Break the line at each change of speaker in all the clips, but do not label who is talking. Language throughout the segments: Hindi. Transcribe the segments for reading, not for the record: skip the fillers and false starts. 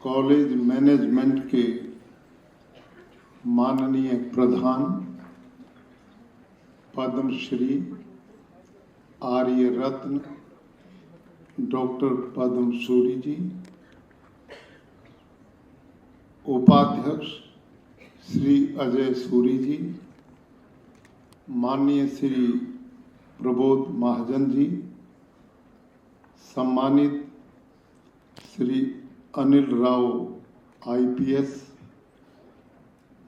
कॉलेज मैनेजमेंट के माननीय प्रधान पद्मश्री आर्य रत्न डॉक्टर पद्म सूरी जी, उपाध्यक्ष श्री अजय सूरी जी, माननीय श्री प्रबोध महाजन जी, सम्मानित श्री अनिल राव IPS,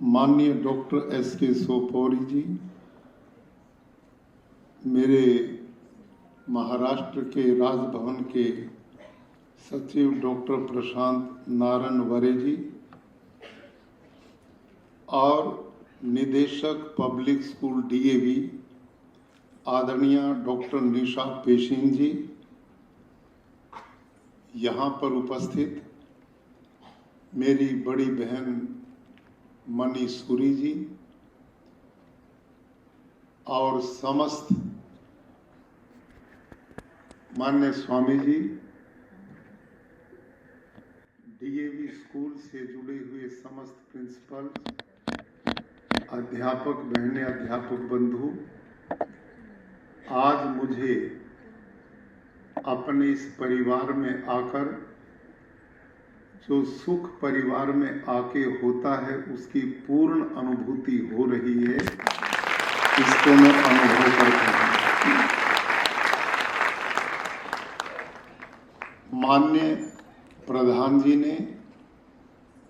माननीय डॉक्टर SK सोपोरी जी, मेरे महाराष्ट्र के राजभवन के सचिव डॉक्टर प्रशांत नारायण वरे जी और निदेशक पब्लिक स्कूल DAV आदरणीय डॉक्टर निशा पेशिन जी, यहाँ पर उपस्थित मेरी बड़ी बहन मनी सूरी जी और समस्त मान्य स्वामी जी, DAV स्कूल से जुड़े हुए समस्त प्रिंसिपल, अध्यापक बहनें, अध्यापक बंधु, आज मुझे अपने इस परिवार में आकर जो सुख परिवार में आके होता है उसकी पूर्ण अनुभूति हो रही है, इसको मैं अनुभव करता हूँ। माननीय प्रधान जी ने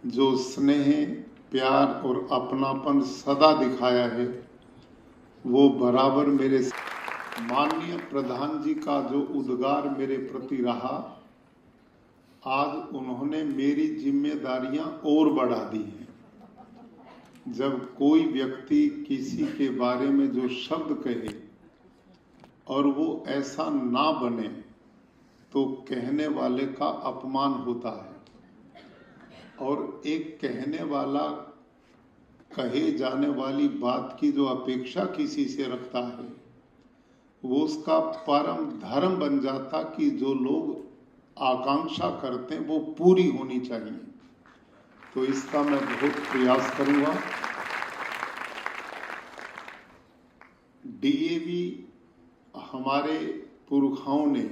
जो स्नेह, प्यार और अपनापन सदा दिखाया है वो बराबर मेरे माननीय प्रधान जी का जो उद्गार मेरे प्रति रहा, आज उन्होंने मेरी जिम्मेदारियां और बढ़ा दी हैं। जब कोई व्यक्ति किसी के बारे में जो शब्द कहे और वो ऐसा ना बने तो कहने वाले का अपमान होता है, और एक कहने वाला कहे जाने वाली बात की जो अपेक्षा किसी से रखता है वो उसका परम धर्म बन जाता कि जो लोग आकांक्षा करते हैं वो पूरी होनी चाहिए। तो इसका मैं बहुत प्रयास करूंगा। DAV हमारे पुरखाओं ने,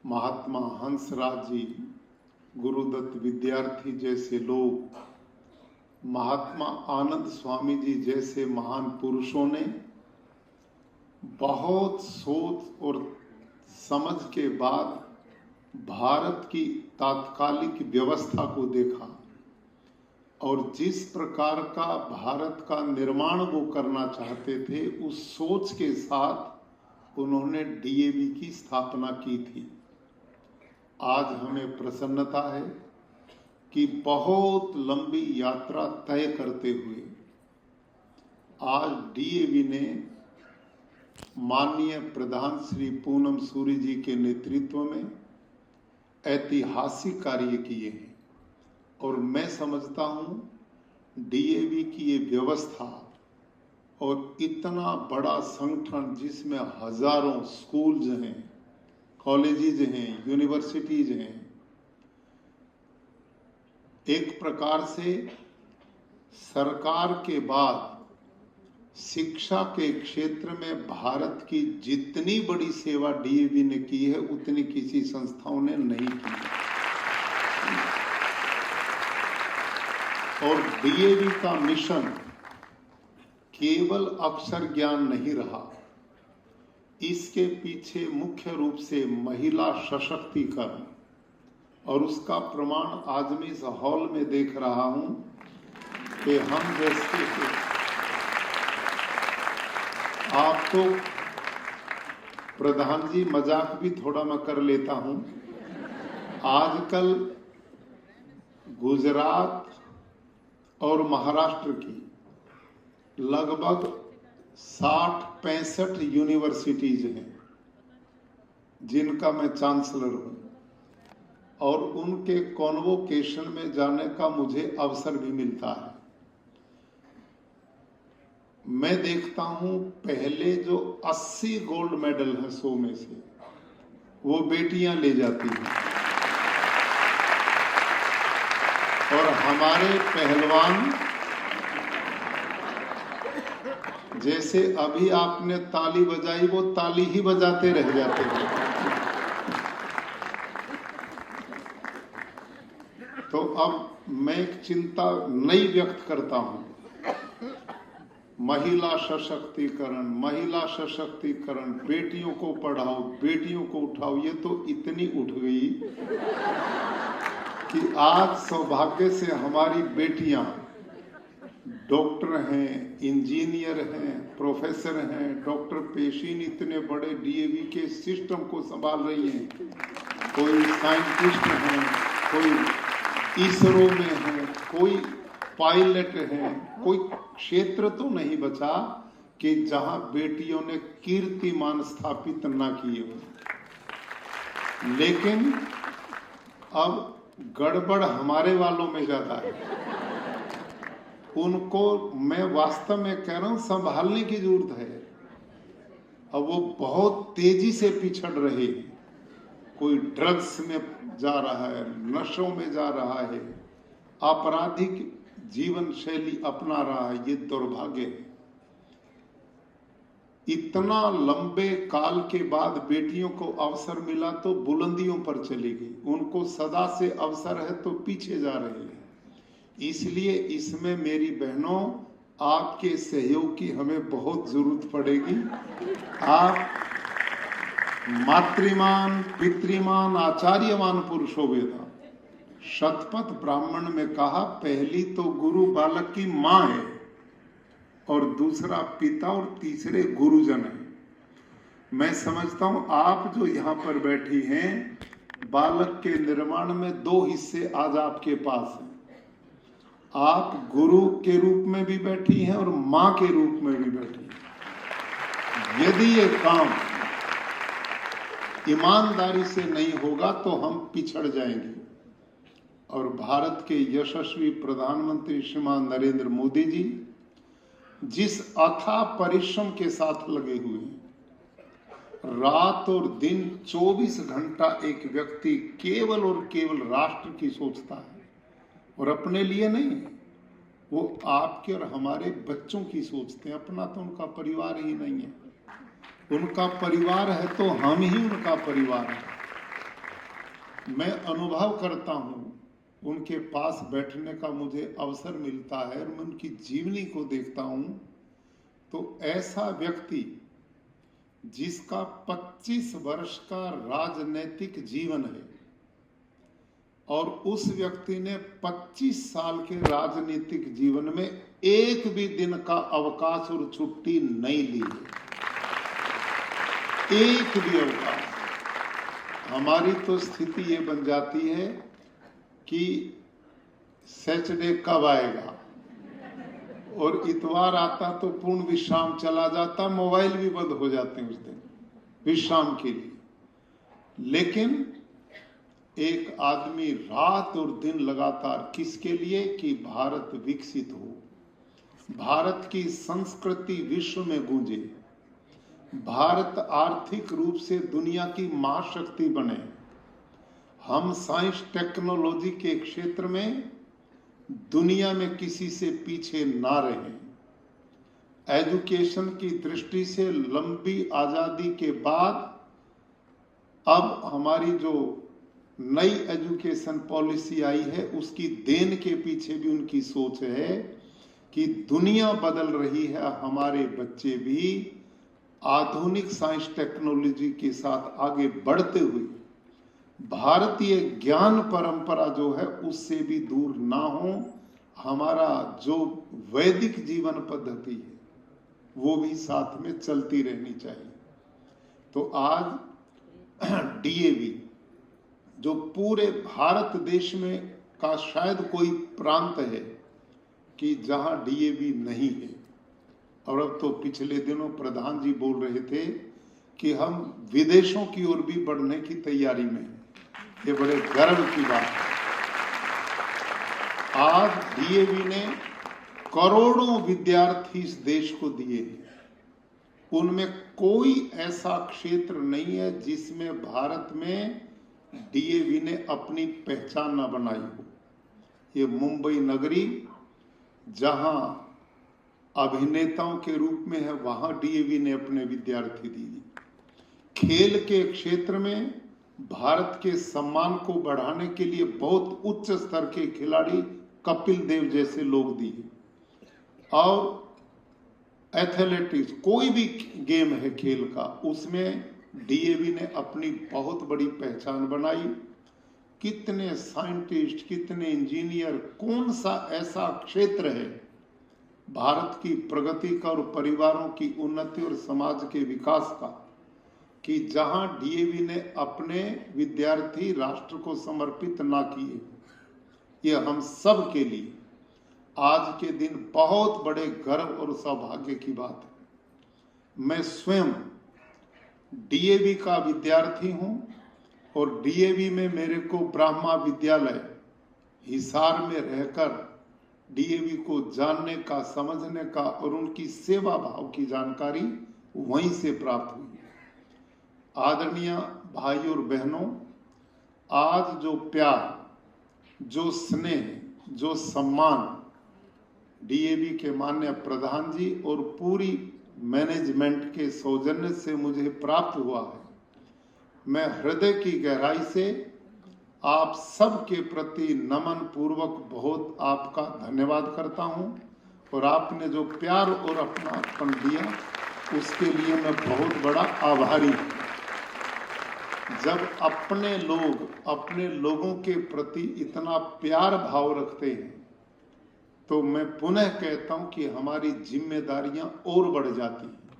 महात्मा हंसराज जी, गुरुदत्त विद्यार्थी जैसे लोग, महात्मा आनंद स्वामी जी जैसे महान पुरुषों ने बहुत सोच और समझ के बाद भारत की तात्कालिक व्यवस्था को देखा और जिस प्रकार का भारत का निर्माण वो करना चाहते थे उस सोच के साथ उन्होंने DAV की स्थापना की थी। आज हमें प्रसन्नता है कि बहुत लंबी यात्रा तय करते हुए आज DAV ने माननीय प्रधान श्री पूनम सूरी जी के नेतृत्व में ऐतिहासिक कार्य किए हैं, और मैं समझता हूं DAV की ये व्यवस्था और इतना बड़ा संगठन जिसमें हजारों स्कूल्स हैं, कॉलेजेस हैं, यूनिवर्सिटीज हैं, एक प्रकार से सरकार के बाद शिक्षा के क्षेत्र में भारत की जितनी बड़ी सेवा DAV ने की है उतनी किसी संस्थाओं ने नहीं की। और DAV का मिशन केवल अक्षर ज्ञान नहीं रहा, इसके पीछे मुख्य रूप से महिला सशक्तिकरण, और उसका प्रमाण आज मैं इस हॉल में देख रहा हूं कि हम जैसे आप तो प्रधान जी, मजाक भी थोड़ा मैं कर लेता हूं, आजकल गुजरात और महाराष्ट्र की लगभग 60-65 यूनिवर्सिटीज हैं जिनका मैं चांसलर हूं, और उनके कॉन्वोकेशन में जाने का मुझे अवसर भी मिलता है। मैं देखता हूं पहले जो 80 गोल्ड मेडल है 100 में से वो बेटियां ले जाती हैं, और हमारे पहलवान जैसे अभी आपने ताली बजाई, वो ताली ही बजाते रह जाते हैं। तो अब मैं एक चिंता नई व्यक्त करता हूं। महिला सशक्तिकरण, बेटियों को पढ़ाओ, बेटियों को उठाओ, ये तो इतनी उठ गई कि आज सौभाग्य से हमारी बेटियां डॉक्टर हैं, इंजीनियर हैं, प्रोफेसर हैं। डॉक्टर पेशीन इतने बड़े डीएवी के सिस्टम को संभाल रही हैं। कोई साइंटिस्ट हैं, कोई इसरो में है, कोई पायलट है। कोई क्षेत्र तो नहीं बचा कि जहां बेटियों ने कीर्तिमान स्थापित ना किए हो। लेकिन अब गड़बड़ हमारे वालों में ज्यादा है। उनको मैं वास्तव में कह रहा हूं, संभालने की जरूरत है। अब वो बहुत तेजी से पिछड़ रहे हैं। कोई ड्रग्स में जा रहा है, नशों में जा रहा है, आपराधिक जीवन शैली अपना रहा है। ये दुर्भाग्य है। इतना लंबे काल के बाद बेटियों को अवसर मिला तो बुलंदियों पर चली गई। उनको सदा से अवसर है तो पीछे जा रहे हैं। इसलिए इसमें मेरी बहनों, आपके सहयोग की हमें बहुत जरूरत पड़ेगी। आप मातृमान, पितृमान, आचार्यमान पुरुषो वेदा। शतपथ ब्राह्मण में कहा, पहली तो गुरु बालक की मां है, और दूसरा पिता, और तीसरे गुरुजन है। मैं समझता हूं आप जो यहां पर बैठी हैं, बालक के निर्माण में दो हिस्से आज आपके पास हैं। आप गुरु के रूप में भी बैठी हैं और मां के रूप में भी बैठी हैं। यदि ये काम ईमानदारी से नहीं होगा तो हम पिछड़ जाएंगे। और भारत के यशस्वी प्रधानमंत्री श्रीमान नरेंद्र मोदी जी जिस अथाह परिश्रम के साथ लगे हुए हैं, रात और दिन 24 घंटा एक व्यक्ति केवल और केवल राष्ट्र की सोचता है, और अपने लिए नहीं। वो आपके और हमारे बच्चों की सोचते हैं। अपना तो उनका परिवार ही नहीं है। उनका परिवार है तो हम ही उनका परिवार है। मैं अनुभव करता हूं, उनके पास बैठने का मुझे अवसर मिलता है और मैं उनकी जीवनी को देखता हूं, तो ऐसा व्यक्ति जिसका 25 वर्ष का राजनीतिक जीवन है, और उस व्यक्ति ने 25 साल के राजनीतिक जीवन में एक भी दिन का अवकाश और छुट्टी नहीं ली है। एक भी अवकाश। हमारी तो स्थिति ये बन जाती है कि सैटरडे कब आएगा, और इतवार आता तो पूर्ण विश्राम चला जाता, मोबाइल भी बंद हो जाते हैं उस दिन विश्राम के लिए। लेकिन एक आदमी रात और दिन लगातार किसके लिए? कि भारत विकसित हो, भारत की संस्कृति विश्व में गूंजे, भारत आर्थिक रूप से दुनिया की महाशक्ति बने, हम साइंस टेक्नोलॉजी के क्षेत्र में दुनिया में किसी से पीछे ना रहें। एजुकेशन की दृष्टि से लंबी आजादी के बाद अब हमारी जो नई एजुकेशन पॉलिसी आई है, उसकी देन के पीछे भी उनकी सोच है कि दुनिया बदल रही है, हमारे बच्चे भी आधुनिक साइंस टेक्नोलॉजी के साथ आगे बढ़ते हुए भारतीय ज्ञान परंपरा जो है उससे भी दूर ना हो। हमारा जो वैदिक जीवन पद्धति है वो भी साथ में चलती रहनी चाहिए। तो आज डीएवी जो पूरे भारत देश में का शायद कोई प्रांत है कि जहां डीएवी नहीं है। और अब तो पिछले दिनों प्रधान जी बोल रहे थे कि हम विदेशों की ओर भी बढ़ने की तैयारी में हैं। ये बड़े गर्व की बात है। आज डीएवी ने करोड़ों विद्यार्थी इस देश को दिए हैं। उनमें कोई ऐसा क्षेत्र नहीं है जिसमें भारत में डीएवी ने अपनी पहचान न बनाई हो। ये मुंबई नगरी जहां अभिनेताओं के रूप में है, वहां डीएवी ने अपने विद्यार्थी दिए। खेल के क्षेत्र में भारत के सम्मान को बढ़ाने के लिए बहुत उच्च स्तर के खिलाड़ी कपिल देव जैसे लोग दिए। और एथलेटिक्स कोई भी गेम है खेल का, उसमें डीएवी ने अपनी बहुत बड़ी पहचान बनाई। कितने साइंटिस्ट, कितने इंजीनियर, कौन सा ऐसा क्षेत्र है भारत की प्रगति का और परिवारों की उन्नति और समाज के विकास का कि जहां डीएवी ने अपने विद्यार्थी राष्ट्र को समर्पित ना किए। ये हम सब के लिए आज के दिन बहुत बड़े गर्व और सौभाग्य की बात है। मैं स्वयं डीएवी का विद्यार्थी हूं और डीएवी में मेरे को ब्रह्मा विद्यालय हिसार में रहकर डीएवी को जानने का, समझने का और उनकी सेवा भाव की जानकारी वहीं से प्राप्त हुई। आदरणीय भाई और बहनों, आज जो प्यार, जो स्नेह, जो सम्मान डीएवी के माननीय प्रधान जी और पूरी मैनेजमेंट के सौजन्य से मुझे प्राप्त हुआ है, मैं हृदय की गहराई से आप सब के प्रति नमन पूर्वक बहुत आपका धन्यवाद करता हूं। और आपने जो प्यार और अपनापन दिया उसके लिए मैं बहुत बड़ा आभारी हूं। जब अपने लोग अपने लोगों के प्रति इतना प्यार भाव रखते हैं तो मैं पुनः कहता हूं कि हमारी जिम्मेदारियां और बढ़ जाती हैं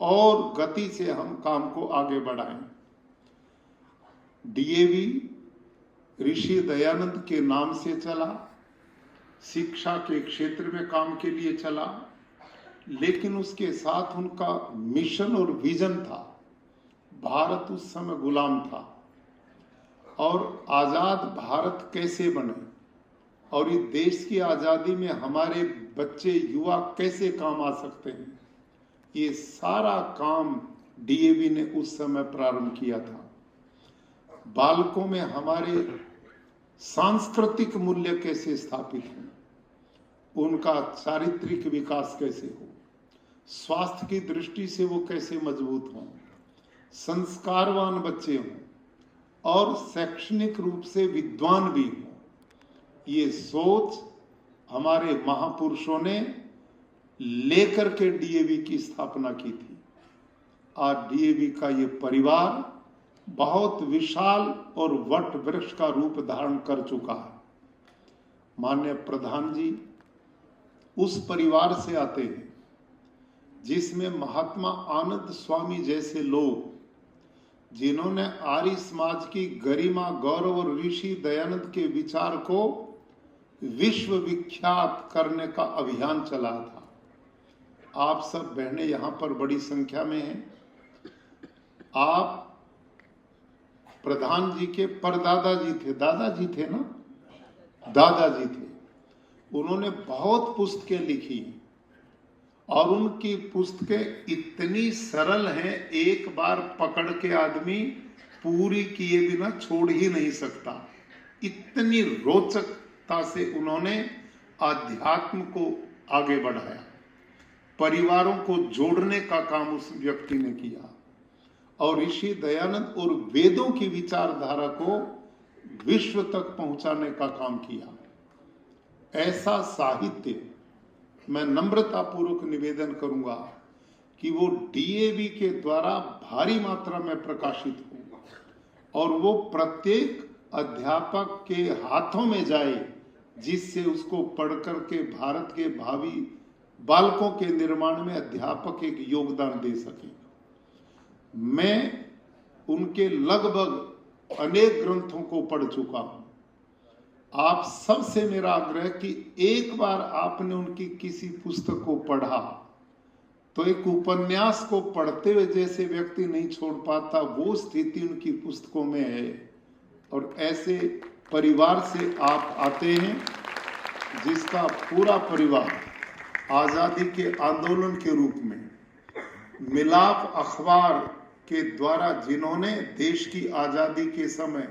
और गति से हम काम को आगे बढ़ाएं। डीएवी ऋषि दयानंद के नाम से चला, शिक्षा के क्षेत्र में काम के लिए चला, लेकिन उसके साथ उनका मिशन और विजन था। भारत उस समय गुलाम था और आजाद भारत कैसे बने और इस देश की आजादी में हमारे बच्चे, युवा कैसे काम आ सकते हैं, ये सारा काम डीएवी ने उस समय प्रारंभ किया था। बालकों में हमारे सांस्कृतिक मूल्य कैसे स्थापित हो, उनका चारित्रिक विकास कैसे हो, स्वास्थ्य की दृष्टि से वो कैसे मजबूत हों, संस्कारवान बच्चे हों और शैक्षणिक रूप से विद्वान भी हों, ये सोच हमारे महापुरुषों ने लेकर के डीएवी की स्थापना की थी। आज डीएवी का ये परिवार बहुत विशाल और वट वृक्ष का रूप धारण कर चुका है। माननीय प्रधान जी उस परिवार से आते हैं जिसमें महात्मा आनंद स्वामी जैसे लोग, जिन्होंने आर्य समाज की गरिमा, गौरव और ऋषि दयानंद के विचार को विश्व विख्यात करने का अभियान चला था। आप सब बहनें यहां पर बड़ी संख्या में हैं। आप प्रधान जी के परदादाजी थे, दादाजी थे ना, दादाजी थे। उन्होंने बहुत पुस्तकें लिखी और उनकी पुस्तकें इतनी सरल हैं, एक बार पकड़ के आदमी पूरी किए बिना छोड़ ही नहीं सकता। इतनी रोचकता से उन्होंने आध्यात्म को आगे बढ़ाया, परिवारों को जोड़ने का काम उस व्यक्ति ने किया और ऋषि दयानंद और वेदों की विचारधारा को विश्व तक पहुंचाने का काम किया। ऐसा साहित्य मैं नम्रता पूर्वक निवेदन करूंगा कि वो डीएवी के द्वारा भारी मात्रा में प्रकाशित हो और वो प्रत्येक अध्यापक के हाथों में जाए, जिससे उसको पढ़कर के भारत के भावी बालकों के निर्माण में अध्यापक एक योगदान दे सके। मैं उनके लगभग अनेक ग्रंथों को पढ़ चुका हूं। आप सबसे मेरा आग्रह कि एक बार आपने उनकी किसी पुस्तक को पढ़ा तो एक उपन्यास को पढ़ते हुए जैसे व्यक्ति नहीं छोड़ पाता, वो स्थिति उनकी पुस्तकों में है। और ऐसे परिवार से आप आते हैं जिसका पूरा परिवार आजादी के आंदोलन के रूप में मिलाप अखबार के द्वारा, जिन्होंने देश की आजादी के समय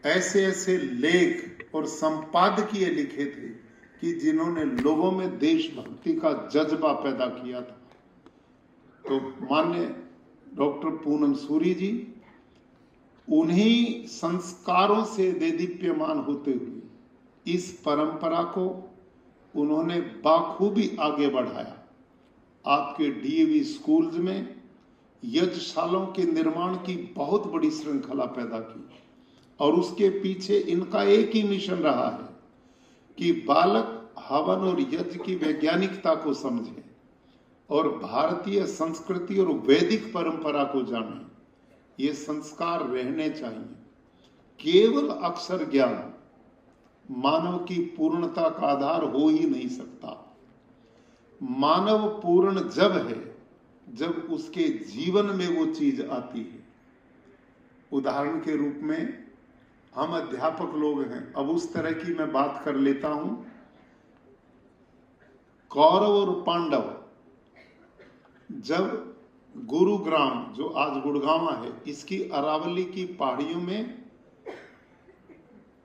ऐसे ऐसे लेख और संपादकीय लिखे थे कि जिन्होंने लोगों में देशभक्ति का जज्बा पैदा किया था। तो माननीय डॉक्टर पूनम सूरी जी उन्हीं संस्कारों से देदीप्यमान होते हुए इस परंपरा को उन्होंने बाखूबी आगे बढ़ाया। आपके डीएवी स्कूल्स में यज्ञशालाओं के निर्माण की बहुत बड़ी श्रृंखला पैदा की और उसके पीछे इनका एक ही मिशन रहा है कि बालक हवन और यज्ञ की वैज्ञानिकता को समझे और भारतीय संस्कृति और वैदिक परंपरा को जाने। ये संस्कार रहने चाहिए। केवल अक्षर ज्ञान मानव की पूर्णता का आधार हो ही नहीं सकता। मानव पूर्ण जब है जब उसके जीवन में वो चीज आती है। उदाहरण के रूप में हम अध्यापक लोग हैं, अब उस तरह की मैं बात कर लेता हूं। कौरव और पांडव जब गुरुग्राम, जो आज गुड़गांव है, इसकी अरावली की पहाड़ियों में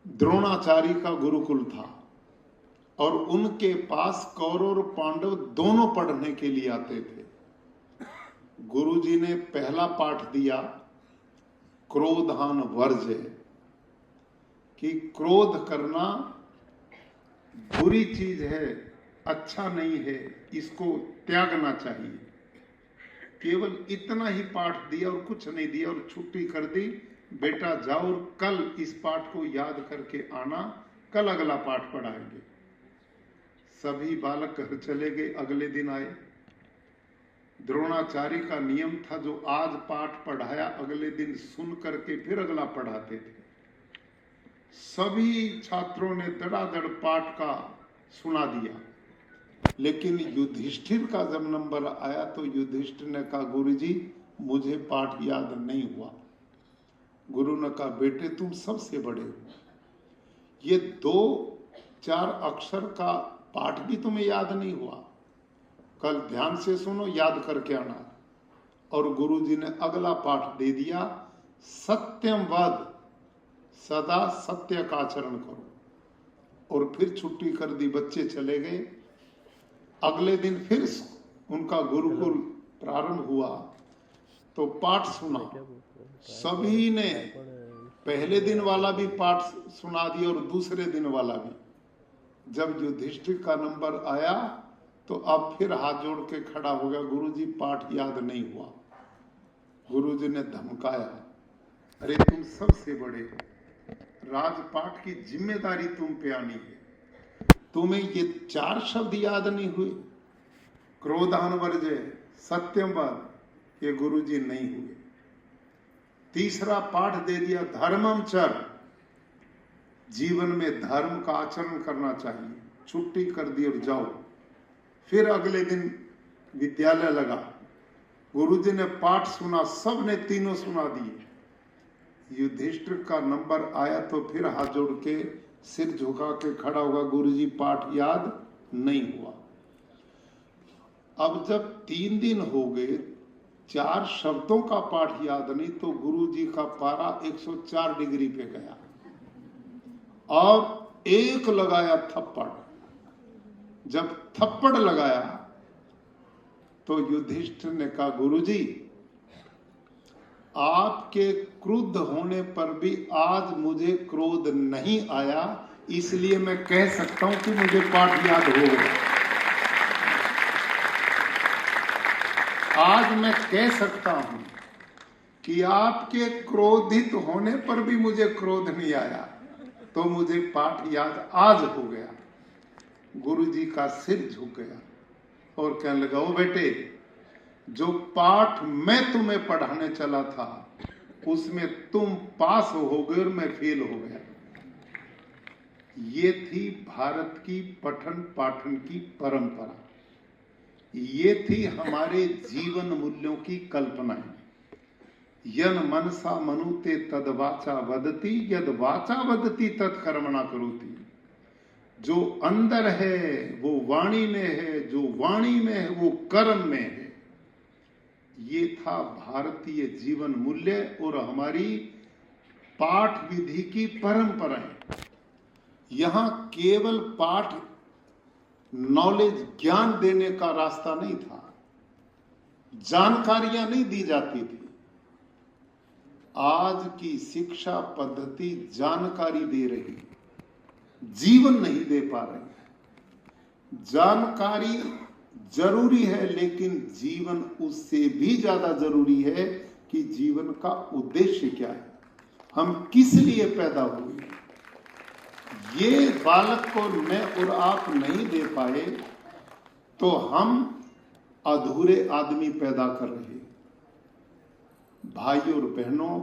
द्रोणाचार्य का गुरुकुल था और उनके पास कौरव और पांडव दोनों पढ़ने के लिए आते थे। गुरुजी ने पहला पाठ दिया क्रोधान वर्ज्य, कि क्रोध करना बुरी चीज है, अच्छा नहीं है, इसको त्यागना चाहिए। केवल इतना ही पाठ दिया और कुछ नहीं दिया और छुट्टी कर दी, बेटा जाओ और कल इस पाठ को याद करके आना, कल अगला पाठ पढ़ाएंगे। सभी बालक घर चले गए, अगले दिन आए। द्रोणाचार्य का नियम था जो आज पाठ पढ़ाया अगले दिन सुन करके फिर अगला पढ़ाते थे। सभी छात्रों ने धड़ाधड़ पाठ का सुना दिया, लेकिन युधिष्ठिर का जब नंबर आया तो युधिष्ठिर ने कहा गुरुजी मुझे पाठ याद नहीं हुआ। गुरु ने कहा बेटे तुम सबसे बड़े हो, ये 2-4 अक्षर का पाठ भी तुम्हें याद नहीं हुआ, कल ध्यान से सुनो, याद करके आना। और गुरुजी ने अगला पाठ दे दिया, सत्यम वद, सदा सत्य का आचरण करो। और फिर छुट्टी कर दी, बच्चे चले गए। अगले दिन फिर उनका गुरुकुल प्रारंभ हुआ तो पाठ सुना। सभी ने पहले दिन वाला भी पाठ सुना दिया और दूसरे दिन वाला भी। जब युधिष्ठिर का नंबर आया तो अब फिर हाथ जोड़ के खड़ा हो गया, गुरुजी पाठ याद नहीं हुआ। गुरुजी ने धमकाया, अरे तुम सबसे बड़े हो, राजपाठ की जिम्मेदारी तुम पे आनी है, तुम्हें ये 4 शब्द याद नहीं हुए, क्रोधान वर्ज्य, सत्यम वद, ये गुरुजी नहीं हुए। तीसरा पाठ दे दिया धर्मम चर, जीवन में धर्म का आचरण करना चाहिए, छुट्टी कर दी और जाओ। फिर अगले दिन विद्यालय लगा, गुरुजी ने पाठ सुना, सब ने तीनों सुना दिए। युधिष्ठिर का नंबर आया तो फिर हाथ जोड़ के सिर झुका के खड़ा होगा, गुरुजी पाठ याद नहीं हुआ। अब जब 3 दिन हो गए, 4 शब्दों का पाठ याद नहीं, तो गुरुजी का पारा 104 डिग्री पे गया और एक लगाया थप्पड़। जब थप्पड़ लगाया तो युधिष्ठिर ने कहा गुरुजी आपके क्रुद्ध होने पर भी आज मुझे क्रोध नहीं आया, इसलिए मैं कह सकता हूं कि मुझे पाठ याद हो गया। आज मैं कह सकता हूं कि आपके क्रोधित होने पर भी मुझे क्रोध नहीं आया, तो मुझे पाठ याद आज हो गया। गुरुजी का सिर झुक गया और कहने लगा, ओ बेटे, जो पाठ मैं तुम्हें पढ़ाने चला था उसमें तुम पास हो गए और मैं फेल हो गया। ये थी भारत की पठन पाठन की परंपरा, ये थी हमारे जीवन मूल्यों की कल्पनाएं। यन मनसा मनुते तद वाचा वदति, यद वाचा वदति तद कर्मणा करोति। जो अंदर है वो वाणी में है, जो वाणी में है वो कर्म में है। ये था भारतीय जीवन मूल्य और हमारी पाठ विधि की परंपराएं। यहां केवल पाठ नॉलेज ज्ञान देने का रास्ता नहीं था, जानकारियां नहीं दी जाती थी। आज की शिक्षा पद्धति जानकारी दे रही, जीवन नहीं दे पा रही। जानकारी जरूरी है, लेकिन जीवन उससे भी ज्यादा जरूरी है कि जीवन का उद्देश्य क्या है, हम किस लिए पैदा हुए। ये बालक को मैं और आप नहीं दे पाए तो हम अधूरे आदमी पैदा कर रहे। भाइयों और बहनों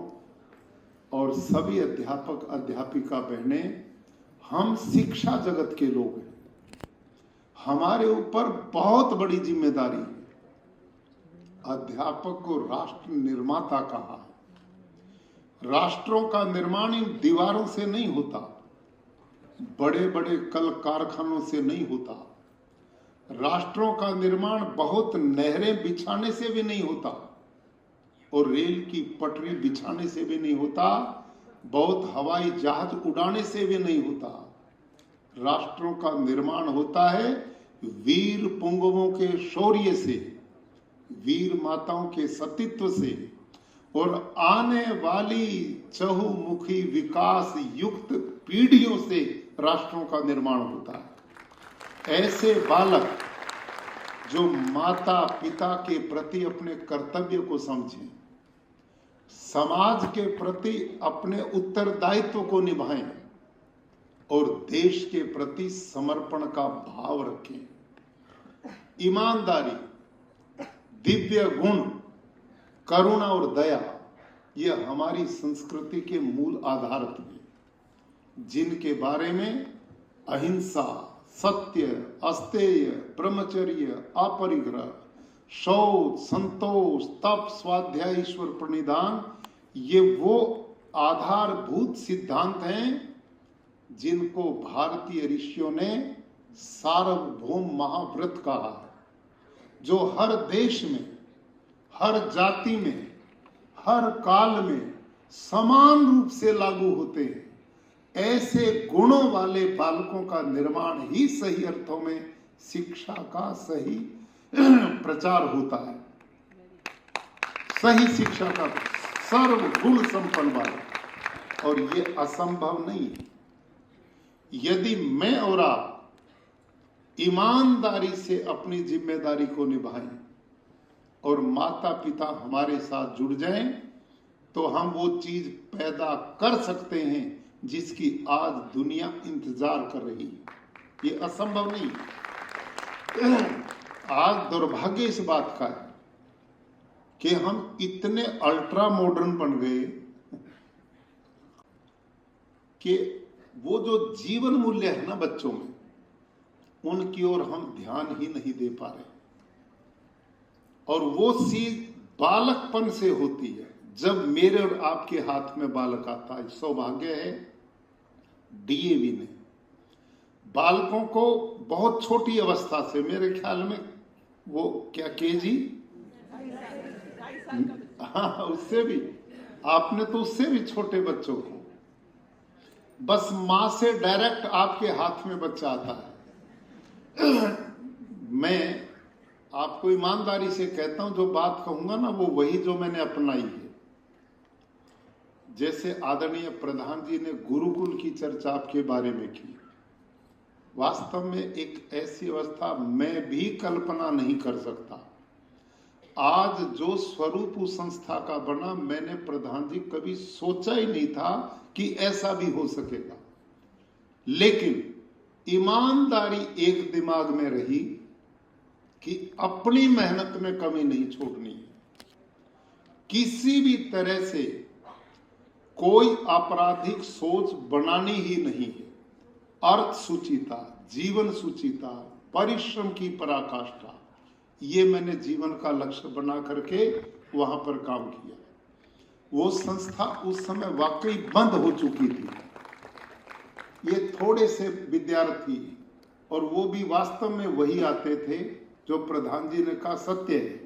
और सभी अध्यापक अध्यापिका बहनें, हम शिक्षा जगत के लोग हैं, हमारे ऊपर बहुत बड़ी जिम्मेदारी है। अध्यापक को राष्ट्र निर्माता कहा है। राष्ट्रों का निर्माण इन दीवारों से नहीं होता, बड़े बड़े कल कारखानों से नहीं होता। राष्ट्रों का निर्माण बहुत नहरें बिछाने से भी नहीं होता और रेल की पटरी बिछाने से भी नहीं होता, बहुत हवाई जहाज उड़ाने से भी नहीं होता। राष्ट्रों का निर्माण होता है वीर पुंगवों के शौर्य से, वीर माताओं के सतीत्व से और आने वाली चहुमुखी विकास युक्त पीढ़ियों से राष्ट्रों का निर्माण होता है। ऐसे बालक जो माता पिता के प्रति अपने कर्तव्य को समझें, समाज के प्रति अपने उत्तरदायित्व को निभाएं और देश के प्रति समर्पण का भाव रखें। ईमानदारी, दिव्य गुण, करुणा और दया, ये हमारी संस्कृति के मूल आधार थे, जिनके बारे में अहिंसा, सत्य, अस्तेय, ब्रह्मचर्य, अपरिग्रह, शौच, संतोष, तप, स्वाध्याय, ईश्वर प्रणिधान, ये वो आधारभूत सिद्धांत हैं जिनको भारतीय ऋषियों ने सार्वभौम महाव्रत कहा है, जो हर देश में, हर जाति में, हर काल में समान रूप से लागू होते हैं। ऐसे गुणों वाले बालकों का निर्माण ही सही अर्थों में शिक्षा का सही प्रचार होता है। सही शिक्षा का सर्व गुण संपन्न वाला, और ये असंभव नहीं है यदि मैं और आप ईमानदारी से अपनी जिम्मेदारी को निभाएं और माता पिता हमारे साथ जुड़ जाएं, तो हम वो चीज पैदा कर सकते हैं जिसकी आज दुनिया इंतजार कर रही है। ये असंभव नहीं। आज दुर्भाग्य इस बात का है कि हम इतने अल्ट्रा मॉडर्न बन गए कि वो जो जीवन मूल्य है ना बच्चों में, उनकी ओर हम ध्यान ही नहीं दे पा रहे। और वो चीज बालकपन से होती है। जब मेरे और आपके हाथ में बालक आता है, सौभाग्य है डीएवी ने बालकों को बहुत छोटी अवस्था से, मेरे ख्याल में वो क्या केजी, हाँ उससे भी, आपने तो उससे भी छोटे बच्चों को, बस मां से डायरेक्ट आपके हाथ में बच्चा आता है। मैं आपको ईमानदारी से कहता हूं, जो बात कहूंगा ना वो वही जो मैंने अपनाई है। जैसे आदरणीय प्रधान जी ने गुरुकुल की चर्चा आपके बारे में की, वास्तव में एक ऐसी अवस्था मैं भी कल्पना नहीं कर सकता। आज जो स्वरूप उस संस्था का बना, मैंने प्रधान जी कभी सोचा ही नहीं था कि ऐसा भी हो सकेगा। लेकिन ईमानदारी एक दिमाग में रही कि अपनी मेहनत में कमी नहीं छोड़नी है। किसी भी तरह से कोई आपराधिक सोच बनानी ही नहीं है। अर्थ सूचिता, जीवन सूचिता, परिश्रम की पराकाष्ठा, ये मैंने जीवन का लक्ष्य बना करके वहां पर काम किया। वो संस्था उस समय वाकई बंद हो चुकी थी। ये थोड़े से विद्यार्थी, और वो भी वास्तव में वही आते थे जो प्रधान जी ने कहा सत्य है,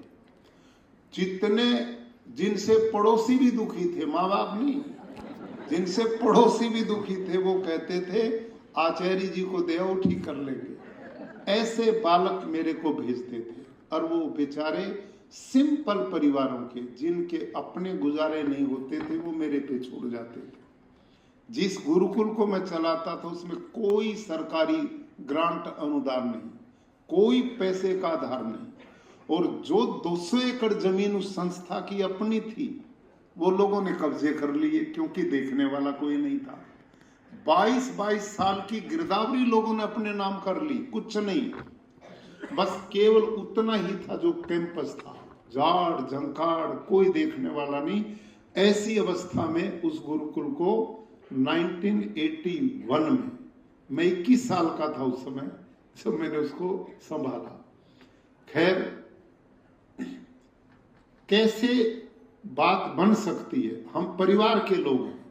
जितने जिनसे पड़ोसी भी दुखी थे, माँ बाप नहीं, जिनसे पड़ोसी भी दुखी थे वो कहते थे आचार्य जी को दे आओ, ठीक कर लेंगे। ऐसे बालक मेरे को भेजते थे और वो बेचारे सिंपल परिवारों के, जिनके अपने गुजारे नहीं होते थे, वो मेरे पे छोड़ जाते थे। जिस गुरुकुल को मैं चलाता था उसमें कोई सरकारी ग्रांट अनुदान नहीं, कोई पैसे का आधार नहीं, और जो 200 एकड़ जमीन उस संस्था की अपनी थी वो लोगों ने कब्जे कर लिए, क्योंकि देखने वाला कोई नहीं था। 22-22 साल की गिरदावरी लोगों ने अपने नाम कर ली, कुछ नहीं, बस केवल उतना ही था जो कैंपस था, झाड़ झंकार कोई देखने वाला नहीं। ऐसी अवस्था में उस गुरुकुल को 1981 में, मैं 21 साल का था उस समय जब मैंने उसको संभाला। खैर, कैसे बात बन सकती है, हम परिवार के लोग हैं।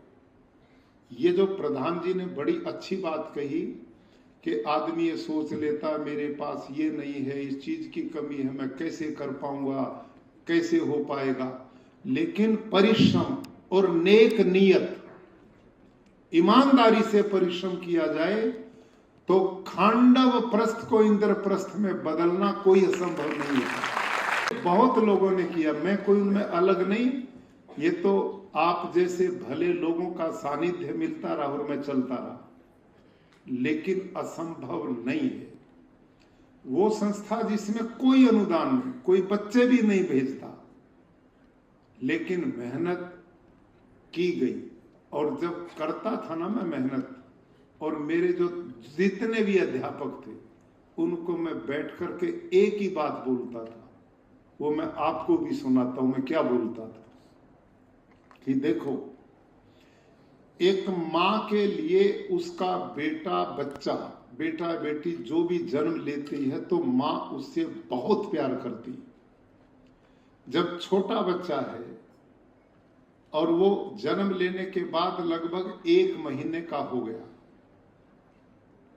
ये जो प्रधान जी ने बड़ी अच्छी बात कही कि आदमी ये सोच लेता मेरे पास ये नहीं है, इस चीज की कमी है, मैं कैसे कर पाऊंगा, कैसे हो पाएगा। लेकिन परिश्रम और नेक नियत, ईमानदारी से परिश्रम किया जाए तो खांडव प्रस्थ को इंद्रप्रस्थ में बदलना कोई असंभव नहीं है। बहुत लोगों ने किया, मैं कोई उनमें अलग नहीं। ये तो आप जैसे भले लोगों का सानिध्य मिलता रहा और मैं चलता रहा, लेकिन असंभव नहीं है। वो संस्था जिसमें कोई अनुदान नहीं, कोई बच्चे भी नहीं भेजता, लेकिन मेहनत की गई। और जब करता था ना मैं मेहनत, और मेरे जो जितने भी अध्यापक थे उनको मैं बैठ करके एक ही बात बोलता था, वो मैं आपको भी सुनाता हूं। मैं क्या बोलता था कि देखो, एक माँ के लिए उसका बेटा बच्चा, बेटा बेटी जो भी जन्म लेती है तो माँ उससे बहुत प्यार करती है। जब छोटा बच्चा है और वो जन्म लेने के बाद लगभग 1 महीने का हो गया,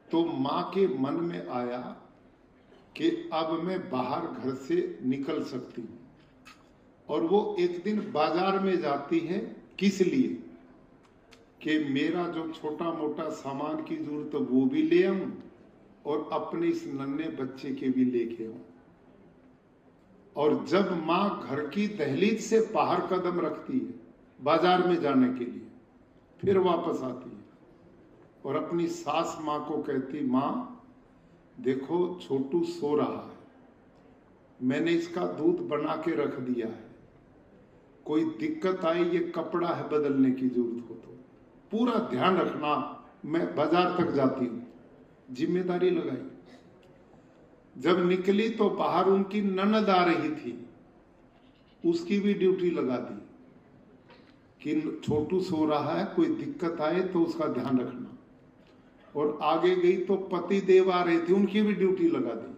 तो माँ के मन में आया कि अब मैं बाहर घर से निकल सकती हूँ। और वो एक दिन बाजार में जाती है, किस लिए कि मेरा जो छोटा मोटा सामान की जरूरत है वो भी ले आऊं और अपने इस नन्हे बच्चे के भी लेके आऊं। और जब माँ घर की दहलीज से बाहर कदम रखती है बाजार में जाने के लिए, फिर वापस आती है और अपनी सास माँ को कहती, माँ देखो छोटू सो रहा है, मैंने इसका दूध बना के रख दिया है, कोई दिक्कत आई, ये कपड़ा है बदलने की जरूरत हो तो पूरा ध्यान रखना। मैं बाजार तक जाती हूँ, जिम्मेदारी लगाई। जब निकली तो बाहर उनकी ननद आ रही थी, उसकी भी ड्यूटी लगा दी कि छोटू सो रहा है, कोई दिक्कत आए तो उसका ध्यान रखना। और आगे गई तो पति देव आ रहे थे, उनकी भी ड्यूटी लगा दी।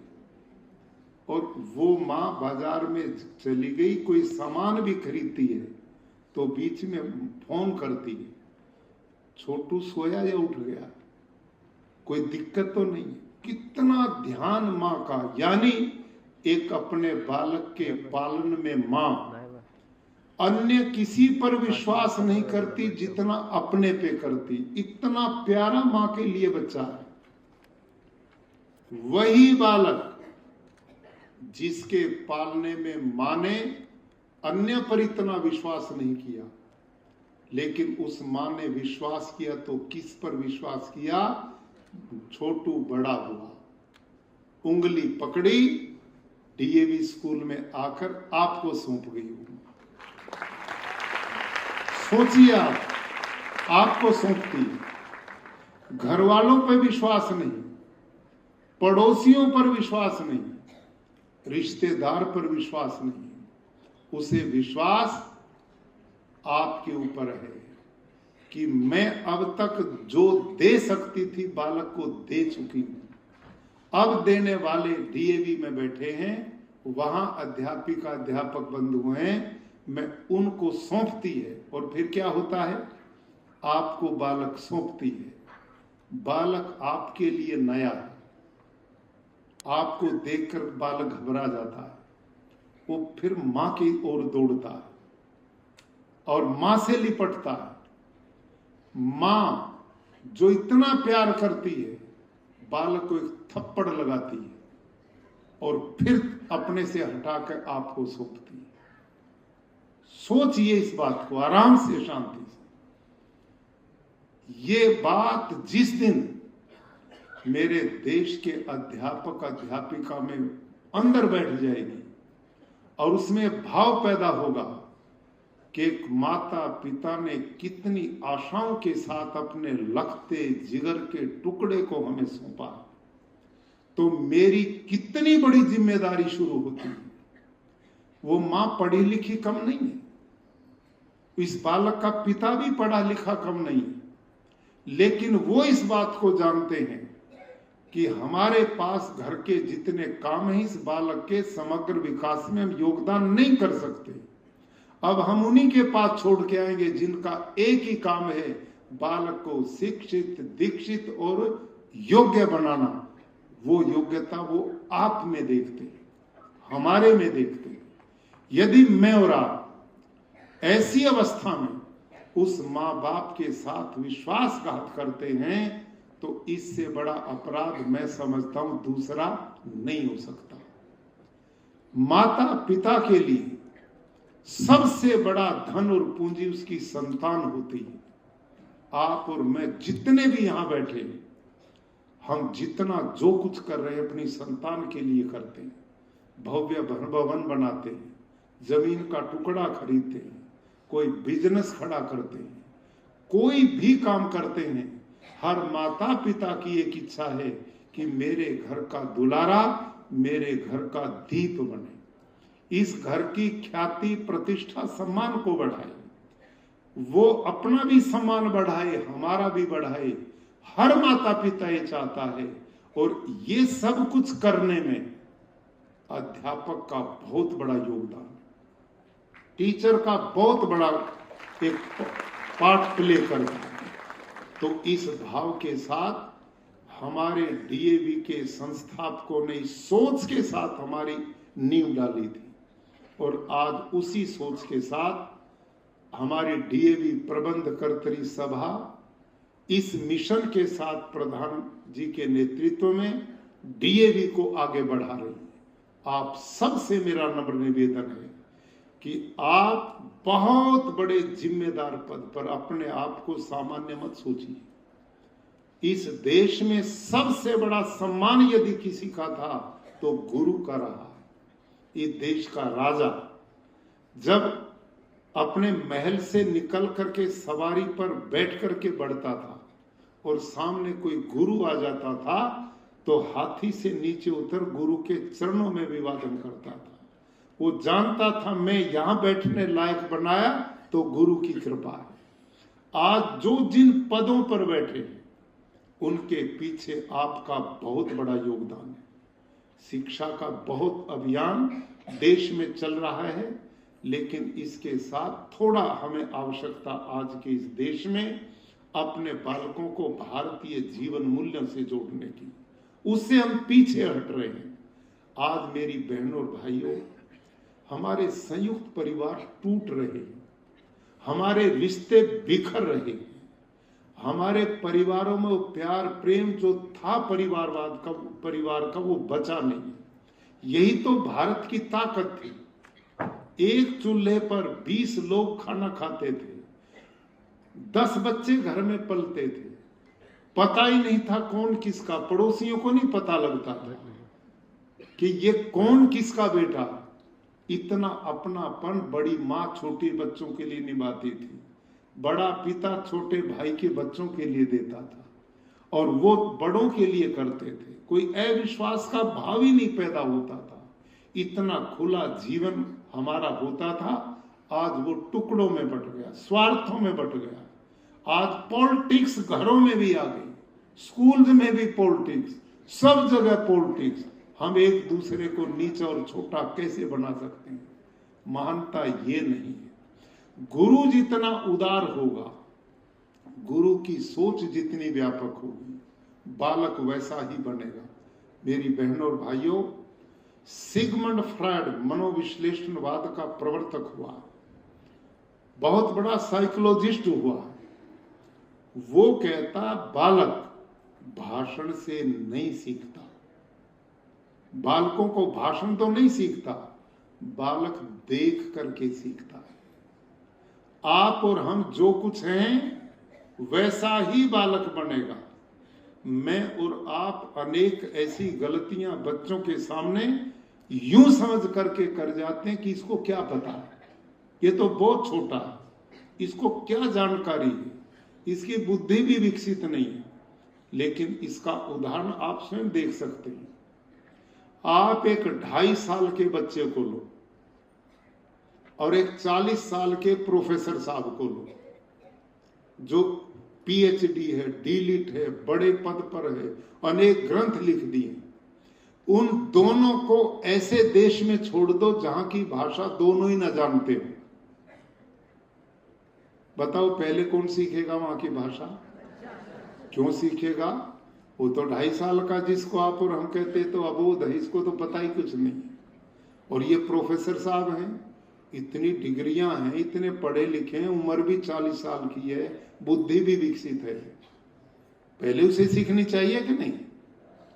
और वो माँ बाजार में चली गई, कोई सामान भी खरीदती है तो बीच में फोन करती है, छोटू सोया या उठ गया, कोई दिक्कत तो नहीं। कितना ध्यान माँ का, यानी एक अपने बालक के पालन में माँ अन्य किसी पर विश्वास नहीं करती जितना अपने पे करती। इतना प्यारा माँ के लिए बच्चा है। वही बालक जिसके पालने में माँ ने अन्य पर इतना विश्वास नहीं किया, लेकिन उस माँ ने विश्वास किया तो किस पर विश्वास किया, छोटू बड़ा हुआ, उंगली पकड़ी, डीएवी स्कूल में आकर आपको सौंप गई हूं। सोचिए आपको सौंपती है। घर वालों पर विश्वास नहीं, पड़ोसियों पर विश्वास नहीं, रिश्तेदार पर विश्वास नहीं, उसे विश्वास आपके ऊपर है कि मैं अब तक जो दे सकती थी बालक को दे चुकी हूं। अब देने वाले डीएवी में बैठे हैं, वहां अध्यापिका अध्यापक बंधु हैं, मैं उनको सौंपती है। और फिर क्या होता है, आपको बालक सौंपती है। बालक आपके लिए नया है, आपको देखकर बालक घबरा जाता है, वो फिर मां की ओर दौड़ता है और मां से लिपटता है। मां जो इतना प्यार करती है, बालक को एक थप्पड़ लगाती है और फिर अपने से हटाकर आपको सौंपती है। सोचिए इस बात को आराम से, शांति से। ये बात जिस दिन मेरे देश के अध्यापक अध्यापिका में अंदर बैठ जाएगी और उसमें भाव पैदा होगा कि एक माता पिता ने कितनी आशाओं के साथ अपने लखते जिगर के टुकड़े को हमें सौंपा, तो मेरी कितनी बड़ी जिम्मेदारी शुरू होती है। वो मां पढ़ी लिखी कम नहीं है, इस बालक का पिता भी पढ़ा लिखा कम नहीं है, लेकिन वो इस बात को जानते हैं कि हमारे पास घर के जितने काम हैं, इस बालक के समग्र विकास में हम योगदान नहीं कर सकते। अब हम उन्हीं के पास छोड़ के आएंगे जिनका एक ही काम है, बालक को शिक्षित, दीक्षित और योग्य बनाना। वो योग्यता वो आप में देखते हैं, हमारे में देखते हैं। यदि मैं और आप ऐसी अवस्था में उस माँ बाप के साथ विश्वासघात करते हैं, तो इससे बड़ा अपराध मैं समझता हूं दूसरा नहीं हो सकता। माता पिता के लिए सबसे बड़ा धन और पूंजी उसकी संतान होती है। आप और मैं जितने भी यहां बैठे, हम जितना जो कुछ कर रहे हैं अपनी संतान के लिए करते हैं। भव्य भवन बनाते हैं, जमीन का टुकड़ा खरीदते हैं, कोई बिजनेस खड़ा करते हैं, कोई भी काम करते हैं। हर माता पिता की एक इच्छा है कि मेरे घर का दुलारा मेरे घर का दीप बने, इस घर की ख्याति प्रतिष्ठा सम्मान को बढ़ाए, वो अपना भी सम्मान बढ़ाए, हमारा भी बढ़ाए। हर माता पिता ये चाहता है, और ये सब कुछ करने में अध्यापक का बहुत बड़ा योगदान, टीचर का बहुत बड़ा एक पार्ट प्ले करता है। तो इस भाव के साथ हमारे डीएवी के संस्थापकों ने इस सोच के साथ हमारी नींव डाली थी, और आज उसी सोच के साथ हमारी डीएवी प्रबंधकर्त्री सभा इस मिशन के साथ प्रधान जी के नेतृत्व में डीएवी को आगे बढ़ा रही है। आप सबसे मेरा नम्र निवेदन है कि आप बहुत बड़े जिम्मेदार पद पर अपने आप को सामान्य मत सोचिए। इस देश में सबसे बड़ा सम्मान यदि किसी का था तो गुरु का रहा है। इस देश का राजा जब अपने महल से निकल करके सवारी पर बैठ करके बढ़ता था और सामने कोई गुरु आ जाता था, तो हाथी से नीचे उतर गुरु के चरणों में अभिवादन करता था। वो जानता था मैं यहां बैठने लायक बनाया तो गुरु की कृपा है। आज जो जिन पदों पर बैठे हैं उनके पीछे आपका बहुत बड़ा योगदान है। शिक्षा का बहुत अभियान देश में चल रहा है, लेकिन इसके साथ थोड़ा हमें आवश्यकता आज के इस देश में अपने बालकों को भारतीय जीवन मूल्यों से जोड़ने की, उससे हम पीछे हट रहे हैं। आज मेरी बहनों और भाइयों, हमारे संयुक्त परिवार टूट रहे हैं, हमारे रिश्ते बिखर रहे हैं, हमारे परिवारों में वो प्यार प्रेम जो था परिवार का वो बचा नहीं। यही तो भारत की ताकत थी। एक चूल्हे पर 20 लोग खाना खाते थे, 10 बच्चे घर में पलते थे, पता ही नहीं था कौन किसका, पड़ोसियों को नहीं पता लगता था कि ये कौन किसका बेटा। इतना अपनापन बड़ी माँ छोटे बच्चों के लिए निभाती थी, बड़ा पिता छोटे भाई के बच्चों के लिए देता था, और वो बड़ों के लिए करते थे। कोई अविश्वास का भाव ही नहीं पैदा होता था। इतना खुला जीवन हमारा होता था। आज वो टुकड़ों में बट गया, स्वार्थों में बट गया। आज पॉलिटिक्स घरों में भी आ गई, स्कूल में भी पॉलिटिक्स, सब जगह पॉलिटिक्स। हम एक दूसरे को नीचा और छोटा कैसे बना सकते हैं? महानता ये नहीं है। गुरु जितना उदार होगा, गुरु की सोच जितनी व्यापक होगी, बालक वैसा ही बनेगा। मेरी बहनों और भाइयों, सिगमंड फ्रायड मनोविश्लेषणवाद का प्रवर्तक हुआ, बहुत बड़ा साइकोलॉजिस्ट हुआ, वो कहता बालक भाषण से नहीं सीखता, बालकों को भाषण तो नहीं सीखता, बालक देख करके सीखता है। आप और हम जो कुछ हैं वैसा ही बालक बनेगा। मैं और आप अनेक ऐसी गलतियां बच्चों के सामने यूं समझ करके कर जाते हैं कि इसको क्या पता है, ये तो बहुत छोटा है, इसको क्या जानकारी है, इसकी बुद्धि भी विकसित नहीं है। लेकिन इसका उदाहरण आप स्वयं देख सकते हैं। आप एक 2.5 साल के बच्चे को लो और एक 40 साल के प्रोफेसर साहब को लो जो पीएचडी है, डीलिट है, बड़े पद पर है, अनेक ग्रंथ लिख दिए। उन दोनों को ऐसे देश में छोड़ दो जहां की भाषा दोनों ही न जानते हो, बताओ पहले कौन सीखेगा वहां की भाषा? क्यों सीखेगा? वो तो 2.5 साल का, जिसको आप और हम कहते तो अबोध है, इसको तो पता ही कुछ नहीं। और ये प्रोफेसर साहब हैं, इतनी डिग्रियां हैं, इतने पढ़े लिखे हैं, उम्र भी 40 साल की है, बुद्धि भी विकसित है, पहले उसे सीखनी चाहिए कि नहीं?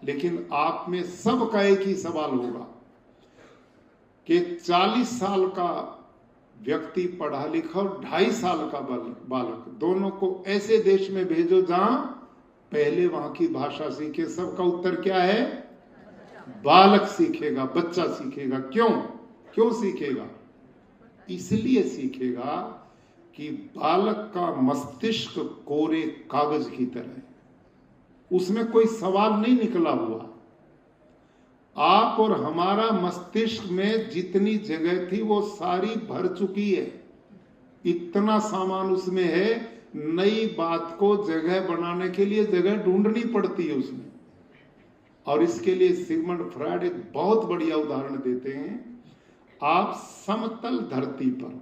लेकिन आप में सबका एक ही सवाल होगा कि 40 साल का व्यक्ति पढ़ा लिखा और 2.5 साल का बालक, दोनों को ऐसे देश में भेजो जहां पहले वहां की भाषा सीखे। सबका उत्तर क्या है? बालक सीखेगा, बच्चा सीखेगा। क्यों सीखेगा? इसलिए सीखेगा कि बालक का मस्तिष्क कोरे कागज की तरह है, उसमें कोई सवाल नहीं निकला हुआ। आप और हमारा मस्तिष्क में जितनी जगह थी वो सारी भर चुकी है, इतना सामान उसमें है, नई बात को जगह बनाने के लिए जगह ढूंढनी पड़ती है उसमें। और इसके लिए सिगमंड फ्रॉइड एक बहुत बढ़िया उदाहरण देते हैं। आप समतल धरती पर,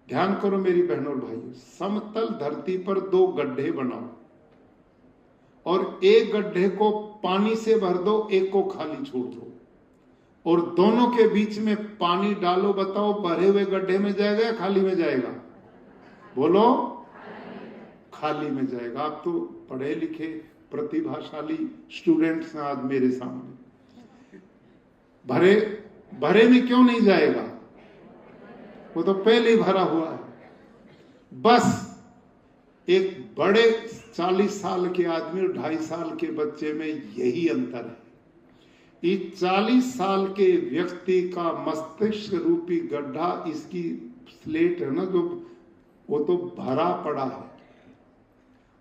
ध्यान करो मेरी बहनों और भाइयों, समतल धरती पर 2 गड्ढे बनाओ और एक गड्ढे को पानी से भर दो, एक को खाली छोड़ दो, और दोनों के बीच में पानी डालो। बताओ भरे हुए गड्ढे में जाएगा या खाली में जाएगा? बोलो, खाली में जाएगा। आप तो पढ़े लिखे प्रतिभाशाली स्टूडेंट्स हैं आज मेरे सामने, भरे में क्यों नहीं जाएगा? वो तो पहले ही भरा हुआ है। बस एक बड़े 40 साल के आदमी और 2.5 साल के बच्चे में यही अंतर है। इस 40 साल के व्यक्ति का मस्तिष्क रूपी गड्ढा, इसकी स्लेट है ना जो, वो तो भरा पड़ा है,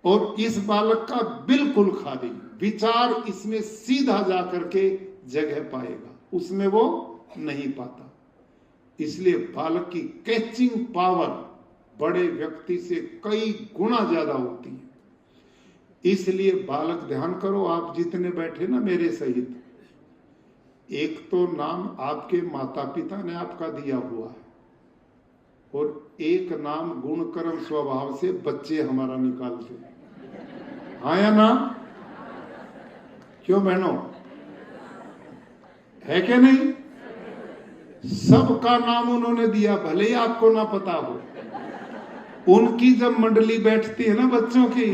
और इस बालक का बिल्कुल खाली, विचार इसमें सीधा जाकर के जगह पाएगा, उसमें वो नहीं पाता। इसलिए बालक की कैचिंग पावर बड़े व्यक्ति से कई गुना ज्यादा होती है। इसलिए बालक, ध्यान करो, आप जितने बैठे ना मेरे सहित, एक तो नाम आपके माता पिता ने आपका दिया हुआ है, और एक नाम गुण कर्म स्वभाव से बच्चे हमारा निकालते हैं, हाँ या ना? क्यों बहनों, है क्या नहीं? सबका नाम उन्होंने दिया, भले ही आपको ना पता हो। उनकी जब मंडली बैठती है ना बच्चों की,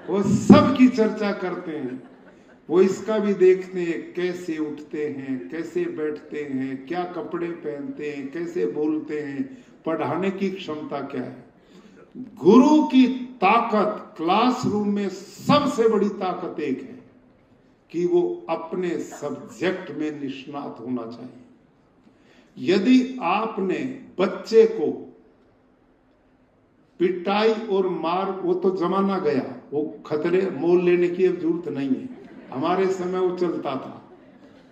वो सब की चर्चा करते हैं, वो इसका भी देखते हैं कैसे उठते हैं, कैसे बैठते हैं, क्या कपड़े पहनते हैं, कैसे बोलते हैं, पढ़ाने की क्षमता क्या है। गुरु की ताकत क्लासरूम में सबसे बड़ी ताकत एक है कि वो अपने सब्जेक्ट में निष्णात होना चाहिए। यदि आपने बच्चे को पिटाई और मार, वो तो जमाना गया, वो खतरे मोल लेने की अब जरूरत नहीं है। हमारे समय वो चलता था,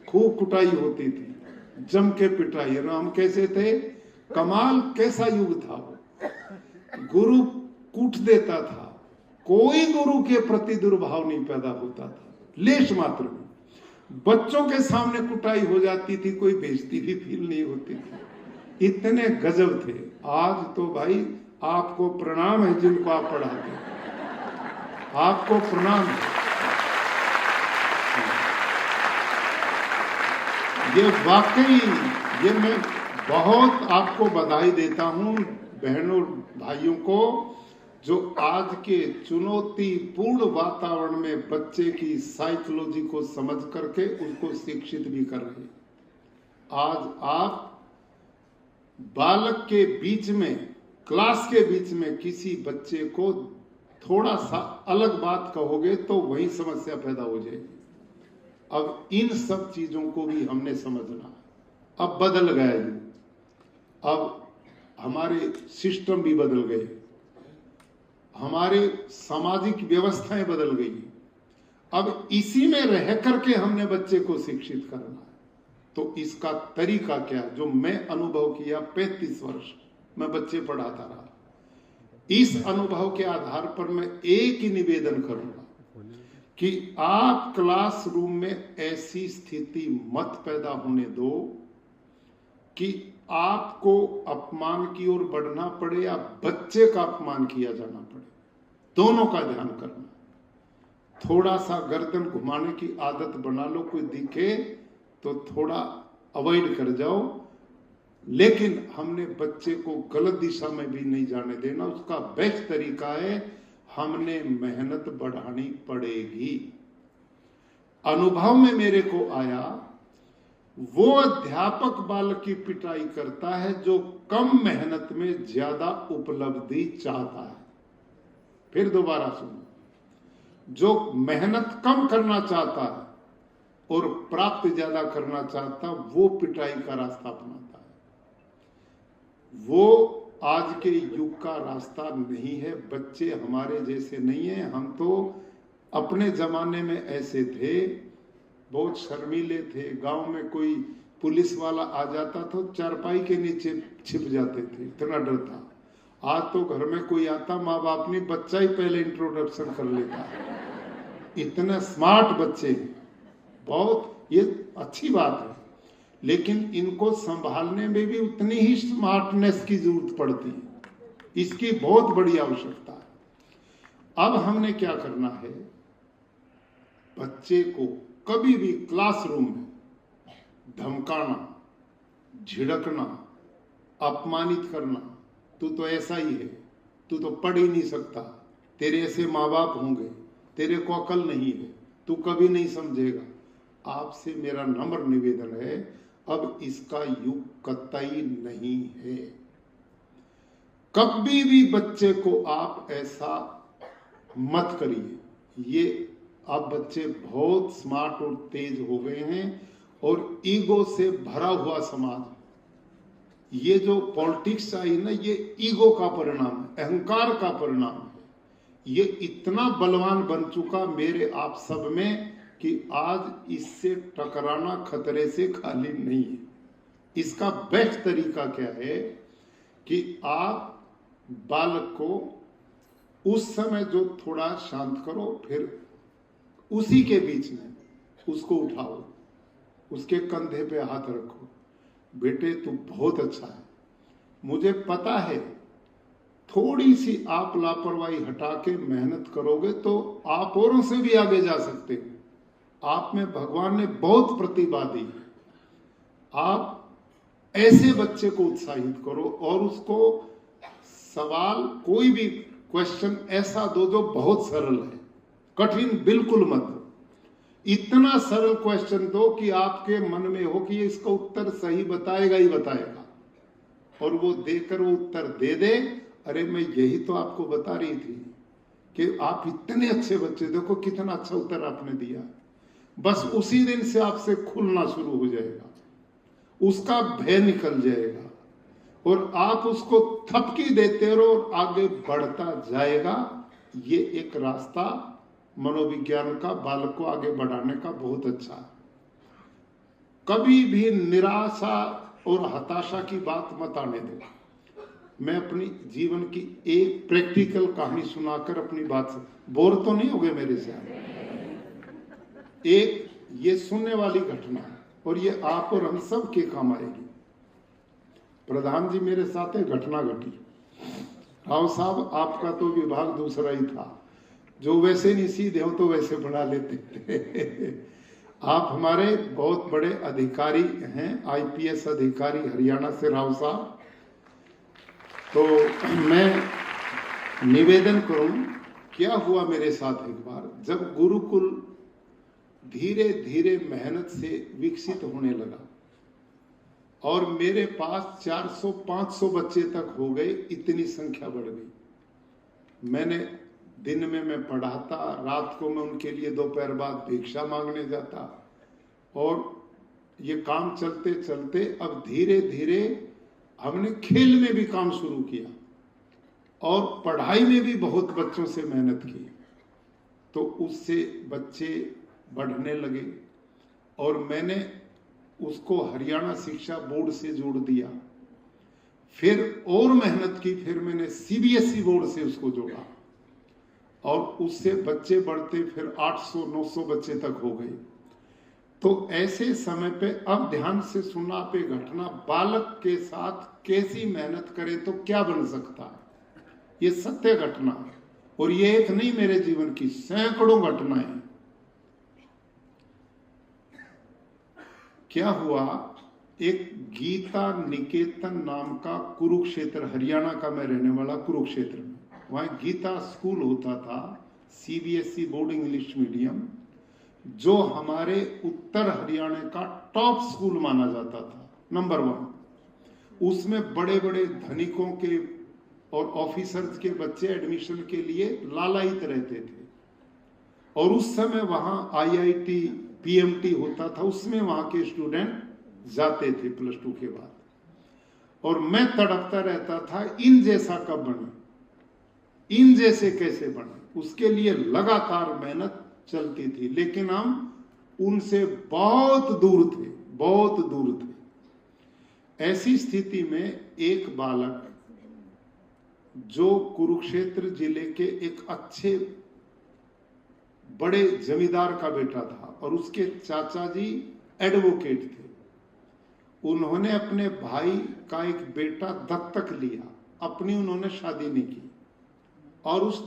खूब कुटाई होती थी, जम के पिटाई, ना हम कैसे थे, कमाल कैसा युग था वो। गुरु कूट देता था, कोई गुरु के प्रति दुर्भाव नहीं पैदा होता था, लेश मात्र में। बच्चों के सामने कुटाई हो जाती थी, कोई बेइज्जती भी फील नहीं होती थी, इतने गजब थे। आज तो भाई आपको प्रणाम है जिनको आप पढ़ाते हैं, आपको प्रणाम है। ये वाकई, ये मैं बहुत आपको बधाई देता हूं बहनों भाइयों को, जो आज के चुनौतीपूर्ण वातावरण में बच्चे की साइकोलॉजी को समझ करके उसको शिक्षित भी कर रहे हैं। आज आप बालक के बीच में, क्लास के बीच में किसी बच्चे को थोड़ा सा अलग बात कहोगे तो वही समस्या पैदा हो जाएगी। अब इन सब चीजों को भी हमने समझना है। अब बदल गया है, अब हमारे सिस्टम भी बदल गए, हमारे सामाजिक व्यवस्थाएं बदल गई। अब इसी में रह करके हमने बच्चे को शिक्षित करना है। तो इसका तरीका क्या, जो मैं अनुभव किया 35 वर्ष मैं बच्चे पढ़ाता रहा, इस अनुभव के आधार पर मैं एक ही निवेदन करूंगा कि आप क्लासरूम में ऐसी स्थिति मत पैदा होने दो कि आपको अपमान की ओर बढ़ना पड़े या बच्चे का अपमान किया जाना पड़े। दोनों का ध्यान करना। थोड़ा सा गर्दन घुमाने की आदत बना लो, कोई दिखे तो थोड़ा अवॉइड कर जाओ, लेकिन हमने बच्चे को गलत दिशा में भी नहीं जाने देना। उसका बेस्ट तरीका है, हमने मेहनत बढ़ानी पड़ेगी। अनुभव में मेरे को आया, वो अध्यापक बालक की पिटाई करता है जो कम मेहनत में ज्यादा उपलब्धि चाहता है। फिर दोबारा सुनो, जो मेहनत कम करना चाहता है और प्राप्त ज्यादा करना चाहता, वो पिटाई का रास्ता अपनाता है। वो आज के युग का रास्ता नहीं है। बच्चे हमारे जैसे नहीं है। हम तो अपने जमाने में ऐसे थे, बहुत शर्मीले थे। गांव में कोई पुलिस वाला आ जाता तो चारपाई के नीचे छिप जाते थे, इतना डर था। आज तो घर में कोई आता, माँ बाप ने बच्चा ही पहले इंट्रोडक्शन कर लेता है। इतने स्मार्ट बच्चे, बहुत ये अच्छी बात है, लेकिन इनको संभालने में भी उतनी ही स्मार्टनेस की जरूरत पड़ती है। इसकी बहुत बड़ी आवश्यकता है। अब हमने क्या करना है, बच्चे को कभी भी क्लासरूम में धमकाना, झिड़कना, अपमानित करना, तू तो ऐसा ही है, तू तो पढ़ ही नहीं सकता, तेरे ऐसे माँ बाप होंगे, तेरे को अकल नहीं है, तू कभी नहीं समझेगा। आपसे मेरा नम्र निवेदन है, अब इसका युग कतई नहीं है। कभी भी बच्चे को आप ऐसा मत करिए। ये अब बच्चे बहुत स्मार्ट और तेज हो गए हैं और ईगो से भरा हुआ समाज। ये जो पॉलिटिक्स आई ना, ये ईगो का परिणाम है, अहंकार का परिणाम है। ये इतना बलवान बन चुका मेरे आप सब में कि आज इससे टकराना खतरे से खाली नहीं है। इसका बेस्ट तरीका क्या है कि आप बालक को उस समय जो थोड़ा शांत करो, फिर उसी के बीच में उसको उठाओ, उसके कंधे पे हाथ रखो, बेटे तू बहुत अच्छा है, मुझे पता है थोड़ी सी आप लापरवाही हटा के मेहनत करोगे तो आप औरों से भी आगे जा सकते हो। आप में भगवान ने बहुत प्रतिभा दी। आप ऐसे बच्चे को उत्साहित करो और उसको सवाल, कोई भी क्वेश्चन ऐसा दो जो बहुत सरल है, कठिन बिल्कुल मत दो। इतना सरल क्वेश्चन दो कि आपके मन में हो कि ये इसका उत्तर सही बताएगा ही बताएगा, और वो देकर वो उत्तर दे दे, अरे मैं यही तो आपको बता रही थी कि आप इतने अच्छे बच्चे, देखो कितना अच्छा उत्तर आपने दिया। बस उसी दिन से आपसे खुलना शुरू हो जाएगा, उसका भय निकल जाएगा और आप उसको थपकी देते रहो और आगे बढ़ता जाएगा। ये एक रास्ता मनोविज्ञान का बालक को आगे बढ़ाने का बहुत अच्छा है। कभी भी निराशा और हताशा की बात मत आने दो। मैं अपनी जीवन की एक प्रैक्टिकल कहानी सुनाकर अपनी बात से, बोर तो नहीं हो गए मेरे से? एक ये सुनने वाली घटना है और ये आप और हम सब के काम आएगी। प्रधान जी मेरे साथ एक घटना घटी। राव साहब, आपका तो विभाग दूसरा ही था, जो वैसे नहीं सीधे हो तो वैसे बढ़ा लेते थे। आप हमारे बहुत बड़े अधिकारी हैं, आईपीएस अधिकारी हरियाणा से राव साहब। तो मैं निवेदन करूं, क्या हुआ मेरे साथ एक बार, जब गुरुकुल धीरे धीरे मेहनत से विकसित होने लगा और मेरे पास 400-500 बच्चे तक हो गए, इतनी संख्या बढ़ गई। मैंने दिन में मैं पढ़ाता, रात को मैं उनके लिए दोपहर बाद भिक्षा मांगने जाता, और ये काम चलते चलते अब धीरे धीरे हमने खेल में भी काम शुरू किया और पढ़ाई में भी बहुत बच्चों से मेहनत की, तो उससे बच्चे बढ़ने लगे और मैंने उसको हरियाणा शिक्षा बोर्ड से जोड़ दिया। फिर और मेहनत की, फिर मैंने सीबीएसई बोर्ड से उसको जोड़ा और उससे बच्चे बढ़ते फिर 800-900 बच्चे तक हो गए। तो ऐसे समय पे अब ध्यान से सुनना, पे घटना बालक के साथ कैसी मेहनत करें तो क्या बन सकता है, ये सत्य घटना है और ये एक नहीं, मेरे जीवन की सैकड़ों घटनाएं। क्या हुआ, एक गीता निकेतन नाम का कुरुक्षेत्र, हरियाणा का मैं रहने वाला, कुरुक्षेत्र में वहां गीता स्कूल होता था, सीबीएसई बोर्ड इंग्लिश मीडियम, जो हमारे उत्तर हरियाणा का टॉप स्कूल माना जाता था, नंबर 1। उसमें बड़े बड़े धनिकों के और ऑफिसर्स के बच्चे एडमिशन के लिए लालायित रहते थे और उस समय वहां आईआईटी पीएमटी होता था, उसमें वहां के स्टूडेंट जाते थे +2 के बाद। और मैं तड़पता रहता था, इन जैसा कब बने, इन जैसे कैसे बने, उसके लिए लगातार मेहनत चलती थी, लेकिन हम उनसे बहुत दूर थे, बहुत दूर थे। ऐसी स्थिति में एक बालक जो कुरुक्षेत्र जिले के एक अच्छे बड़े जमींदार का बेटा था और उसके चाचा जी एडवोकेट थे, उन्होंने अपने भाई का एक बेटा दत्तक लिया, अपनी उन्होंने शादी नहीं की और उस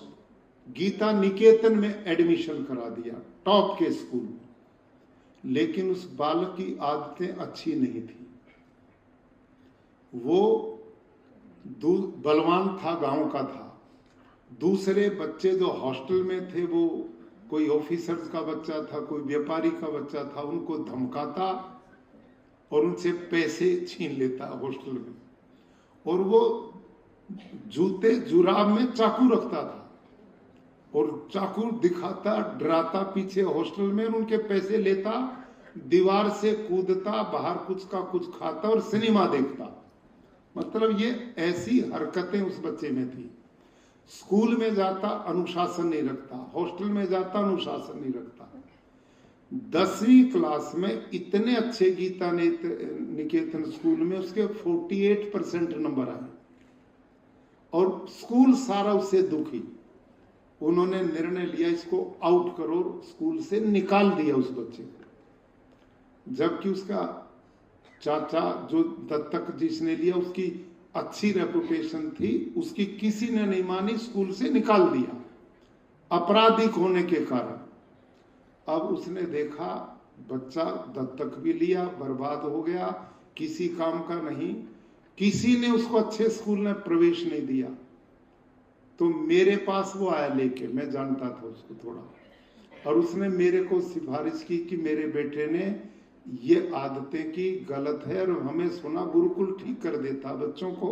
गीता निकेतन में एडमिशन करा दिया, टॉप के स्कूल में। लेकिन उस बालक की आदतें अच्छी नहीं थी, वो बलवान था, गांव का था। दूसरे बच्चे जो हॉस्टल में थे, वो कोई ऑफिसर्स का बच्चा था, कोई व्यापारी का बच्चा था, उनको धमकाता और उनसे पैसे छीन लेता हॉस्टल में, और वो जूते जुराब में चाकू रखता था और चाकू दिखाता, डराता पीछे हॉस्टल में, उनके पैसे लेता, दीवार से कूदता, बाहर कुछ का कुछ खाता और सिनेमा देखता। मतलब ये ऐसी हरकतें उस बच्चे में थी। स्कूल में जाता, अनुशासन नहीं रखता, हॉस्टल में जाता, अनुशासन नहीं रखता। 10वीं क्लास में इतने अच्छे गीता निकेतन स्कूल में उसके 48% नंबर आए और स्कूल सारा उससे दुखी। उन्होंने निर्णय लिया, इसको आउट करो, स्कूल से निकाल दिया उस बच्चे को। जबकि उसका चाचा जो दत्तक जिसने लिया, उसकी अच्छी रेपुटेशन थी, उसकी किसी ने नहीं मानी, स्कूल से निकाल दिया आपराधिक होने के कारण। अब उसने देखा बच्चा दत्तक भी लिया, बर्बाद हो गया, किसी काम का नहीं, किसी ने उसको अच्छे स्कूल में प्रवेश नहीं दिया। तो मेरे पास वो आया लेके, मैं जानता था उसको थोड़ा, और उसने मेरे को सिफारिश की कि मेरे बेटे ने ये आदतें की, गलत है, और हमें सुना गुरुकुल ठीक कर देता बच्चों को,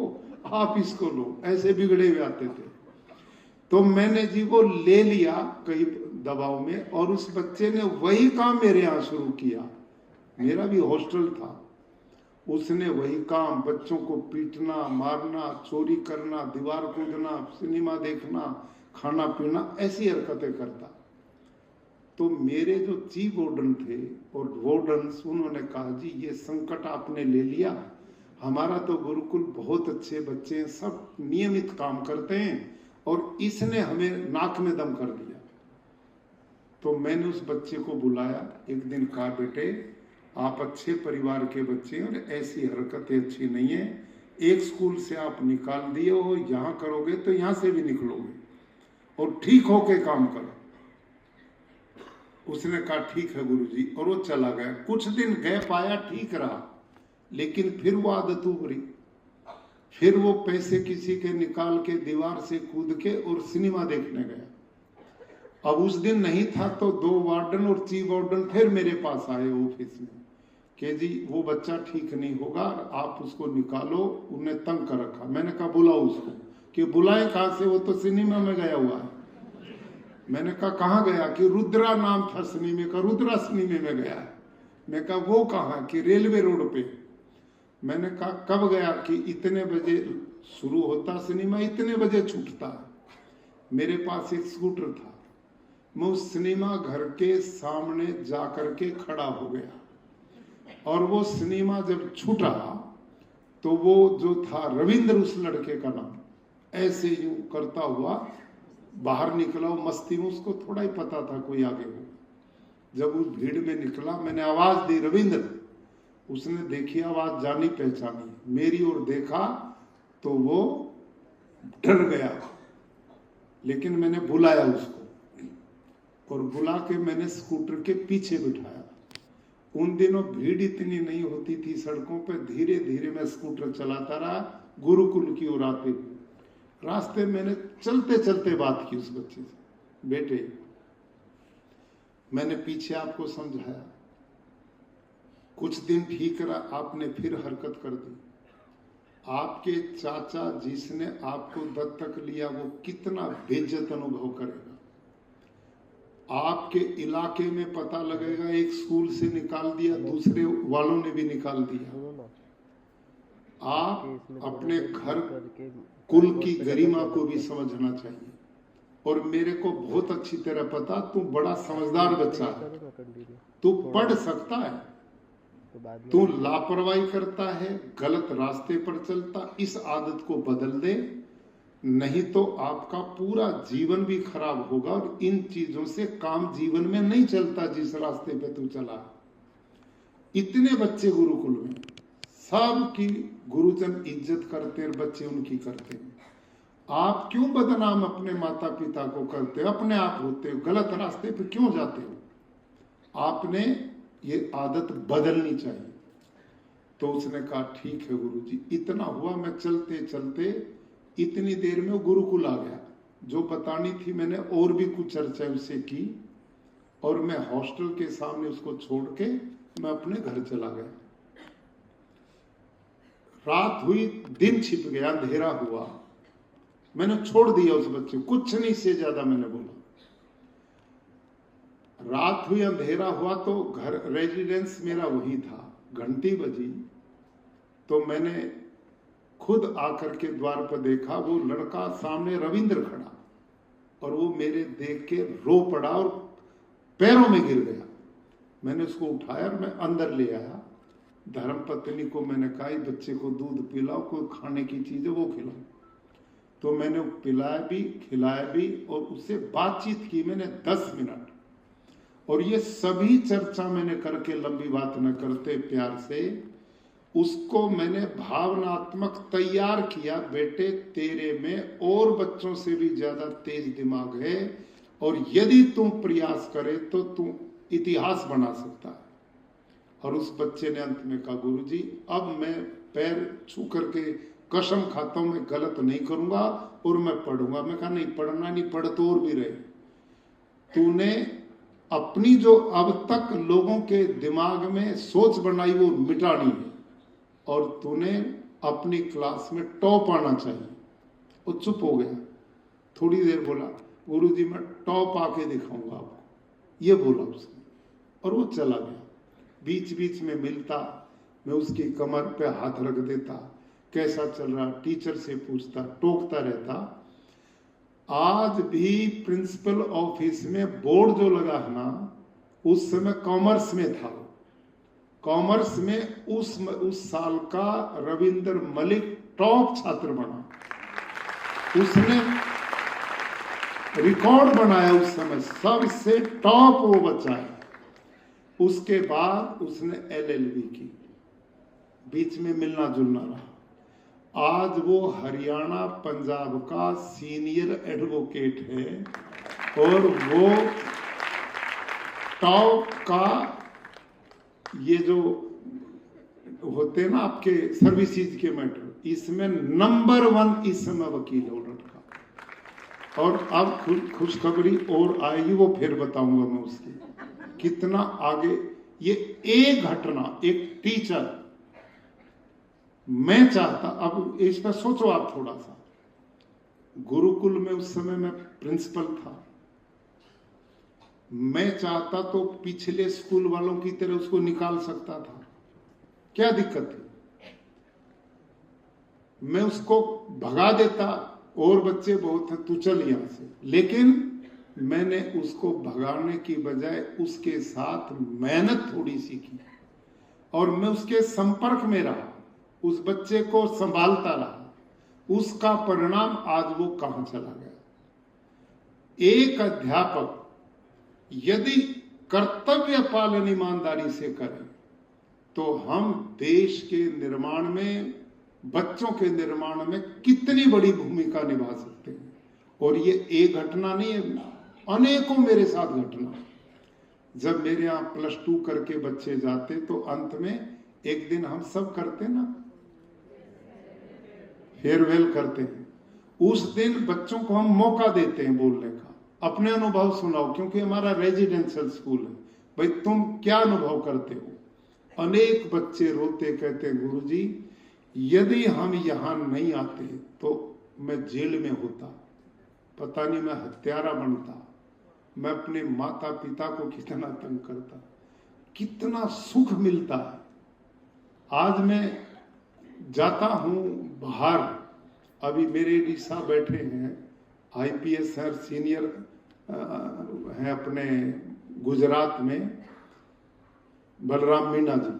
आप इसको लो, ऐसे बिगड़े हुए आते थे। तो मैंने जी वो ले लिया कई दबाव में, और उस बच्चे ने वही काम मेरे यहाँ शुरू किया। मेरा भी हॉस्टल था, उसने वही काम, बच्चों को पीटना, मारना, चोरी करना, दीवार कूदना, सिनेमा देखना, खाना पीना, ऐसी हरकतें करता। तो मेरे जो चीफ वार्डन थे और वार्डन्स, उन्होंने कहा जी ये संकट आपने ले लिया, हमारा तो गुरुकुल बहुत अच्छे बच्चे हैं, सब नियमित काम करते हैं, और इसने हमें नाक में दम कर दिया। तो मैंने उस बच्चे को बुलाया एक दिन, कहा बेटे आप अच्छे परिवार के बच्चे हैं और ऐसी हरकतें अच्छी नहीं है, एक स्कूल से आप निकाल दिए हो, यहाँ करोगे तो यहाँ से भी निकलोगे, और ठीक होके काम करो। उसने कहा ठीक है गुरुजी, और वो चला गया। कुछ दिन गैप आया, ठीक रहा, लेकिन फिर वो आदत उभरी, फिर वो पैसे किसी के निकाल के दीवार से कूद के और सिनेमा देखने गया। अब उस दिन नहीं था तो 2 वार्डन और चीफ वार्डन फिर मेरे पास आए ऑफिस में कि जी वो बच्चा ठीक नहीं होगा, आप उसको निकालो, उन्हें तंग कर रखा। मैंने कहा बुलाओ उसको। कि बुलाए कहाँ से, वो तो सिनेमा में गया हुआ है। मैंने कहा कहाँ गया? कि रुद्रा नाम था सिनेमा का, रुद्रा सिनेमा में गया है। मैं कहा वो कहाँ? कि रेलवे रोड पे। मैंने कहा कब गया? कि इतने बजे शुरू होता सिनेमा, इतने बजे छूटता। मेरे पास एक स्कूटर था, मैं उस सिनेमा घर के सामने जाकर के खड़ा हो गया और वो सिनेमा जब छूटा तो वो जो था रविंद्र, उस लड़के का नाम, ऐसे यूं करता हुआ बाहर निकला। मस्ती में उसको थोड़ा ही पता था कोई आगे हो। जब उस भीड़ में निकला, मैंने आवाज दी रविंद्र। उसने देखी, आवाज जानी पहचानी, मेरी ओर देखा तो वो डर गया। लेकिन मैंने बुलाया उसको और बुला के मैंने स्कूटर के पीछे बिठाया। उन दिनों भीड़ इतनी नहीं होती थी सड़कों पे। धीरे धीरे मैं स्कूटर चलाता रहा गुरुकुल की ओर आते हुए। रास्ते मैंने चलते चलते बात की उस बच्चे से, बेटे मैंने पीछे आपको समझाया, कुछ दिन ठीक रहा, आपने फिर हरकत कर दी। आपके चाचा जिसने आपको दत्तक लिया वो कितना बेइज्जत अनुभव करेगा। आपके इलाके में पता लगेगा, एक स्कूल से निकाल दिया, दूसरे वालों ने भी निकाल दिया। आप अपने घर कुल की गरिमा को भी समझना चाहिए। और मेरे को बहुत अच्छी तरह पता, तू बड़ा समझदार बच्चा है, तू पढ़ सकता है, तू लापरवाही करता है, गलत रास्ते पर चलता। इस आदत को बदल दे, नहीं तो आपका पूरा जीवन भी खराब होगा। और इन चीजों से काम जीवन में नहीं चलता जिस रास्ते पे तू चला। इतने बच्चे गुरुकुल में, सब की गुरुजन इज्जत करते हैं, बच्चे उनकी करते हैं। आप क्यों बदनाम अपने माता पिता को करते हो? अपने आप होते हो, गलत रास्ते पे क्यों जाते हो? आपने ये आदत बदलनी चाहिए। तो उसने कहा ठीक है गुरुजी। इतना हुआ, मैं चलते चलते इतनी देर में गुरुकुल आ गया। जो बतानी थी मैंने और भी कुछ चर्चा उससे की और मैं हॉस्टल के सामने उसको छोड़ के मैं अपने घर चला गया। रात हुई, दिन छिप गया, अंधेरा हुआ, मैंने छोड़ दिया उस बच्चे, कुछ नहीं से ज्यादा मैंने बोला। रात हुई, अंधेरा हुआ तो घर रेजिडेंस मेरा वही था। घंटी बजी तो मैंने खुद आकर के द्वार पर देखा, वो लड़का सामने रविंद्र खड़ा और वो मेरे देख के रो पड़ा और पैरों में गिर गया। मैंने उसको उठाया और मैं अंदर ले आया। धर्मपत्नी को मैंने कहा बच्चे को दूध पिलाओ, कोई खाने की चीज है वो खिलाओ। तो मैंने पिलाया भी, खिलाया भी और उससे बातचीत की मैंने 10 मिनट। और ये सभी चर्चा मैंने करके, लंबी बात न करते, प्यार से उसको मैंने भावनात्मक तैयार किया। बेटे तेरे में और बच्चों से भी ज्यादा तेज दिमाग है और यदि तुम प्रयास करे तो तुम इतिहास बना सकता है। और उस बच्चे ने अंत में कहा गुरुजी अब मैं पैर छू करके कसम खाता हूं मैं गलत नहीं करूंगा और मैं पढ़ूंगा। मैं कहा नहीं पढ़ना नहीं, पढ़ तो और भी रहे। तूने अपनी जो अब तक लोगों के दिमाग में सोच बनाई वो मिटानी है और तूने अपनी क्लास में टॉप आना चाहिए। वो चुप हो गया, थोड़ी देर बोला गुरुजी मैं टॉप आके दिखाऊंगा आपको, ये बोला उसने और वो चला गया। बीच बीच में मिलता, मैं उसकी कमर पे हाथ रख देता, कैसा चल रहा, टीचर से पूछता, टोकता रहता। आज भी प्रिंसिपल ऑफिस में बोर्ड जो लगा है ना, उस समय कॉमर्स में था। कॉमर्स में उस साल का रविंद्र मलिक टॉप छात्र बना। उसने रिकॉर्ड बनाया उस समय, सबसे टॉप वो बच्चा है। उसके बाद उसने LLB की, बीच में मिलना जुलना रहा। आज वो हरियाणा पंजाब का सीनियर एडवोकेट है और वो टॉप का ये जो होते ना आपके सर्विसेज के मैटर, इसमें नंबर 1 इस समय वकील है वो लड़का। और अब खुशखबरी और आएगी, वो फिर बताऊंगा मैं उसकी कितना आगे। ये एक घटना, एक टीचर, मैं चाहता, अब इस पर सोचो आप थोड़ा सा, गुरुकुल में उस समय मैं प्रिंसिपल था, मैं चाहता तो पिछले स्कूल वालों की तरह उसको निकाल सकता था, क्या दिक्कत थी? मैं उसको भगा देता, और बच्चे बहुत हैं, तू चल यहां से। लेकिन मैंने उसको भगाने की बजाय उसके साथ मेहनत थोड़ी सी की, और मैं उसके संपर्क में रहा, उस बच्चे को संभालता रहा। उसका परिणाम आज वो कहां चला गया। एक अध्यापक यदि कर्तव्य पालन ईमानदारी से करें तो हम देश के निर्माण में, बच्चों के निर्माण में कितनी बड़ी भूमिका निभा सकते हैं। और ये एक घटना नहीं है, अनेकों मेरे साथ घटना। जब मेरे यहाँ +2 करके बच्चे जाते तो अंत में एक दिन हम सब करते ना, फेयरवेल करते हैं। उस दिन बच्चों को हम मौका देते हैं बोलने का, अपने अनुभव सुनाओ, क्योंकि हमारा रेजिडेंशियल स्कूल है। भाई तुम क्या अनुभव करते हो? अनेक बच्चे रोते, कहते गुरुजी यदि हम यहाँ नहीं आते तो मैं जेल में होता, पता नहीं मैं हत्यारा बनता, मैं अपने माता पिता को कितना तंग करता, कितना सुख मिलता है। आज मैं जाता हूं बाहर, अभी मेरे डीसा बैठे हैं, IPS सर सीनियर हैं अपने गुजरात में, बलराम मीना जी।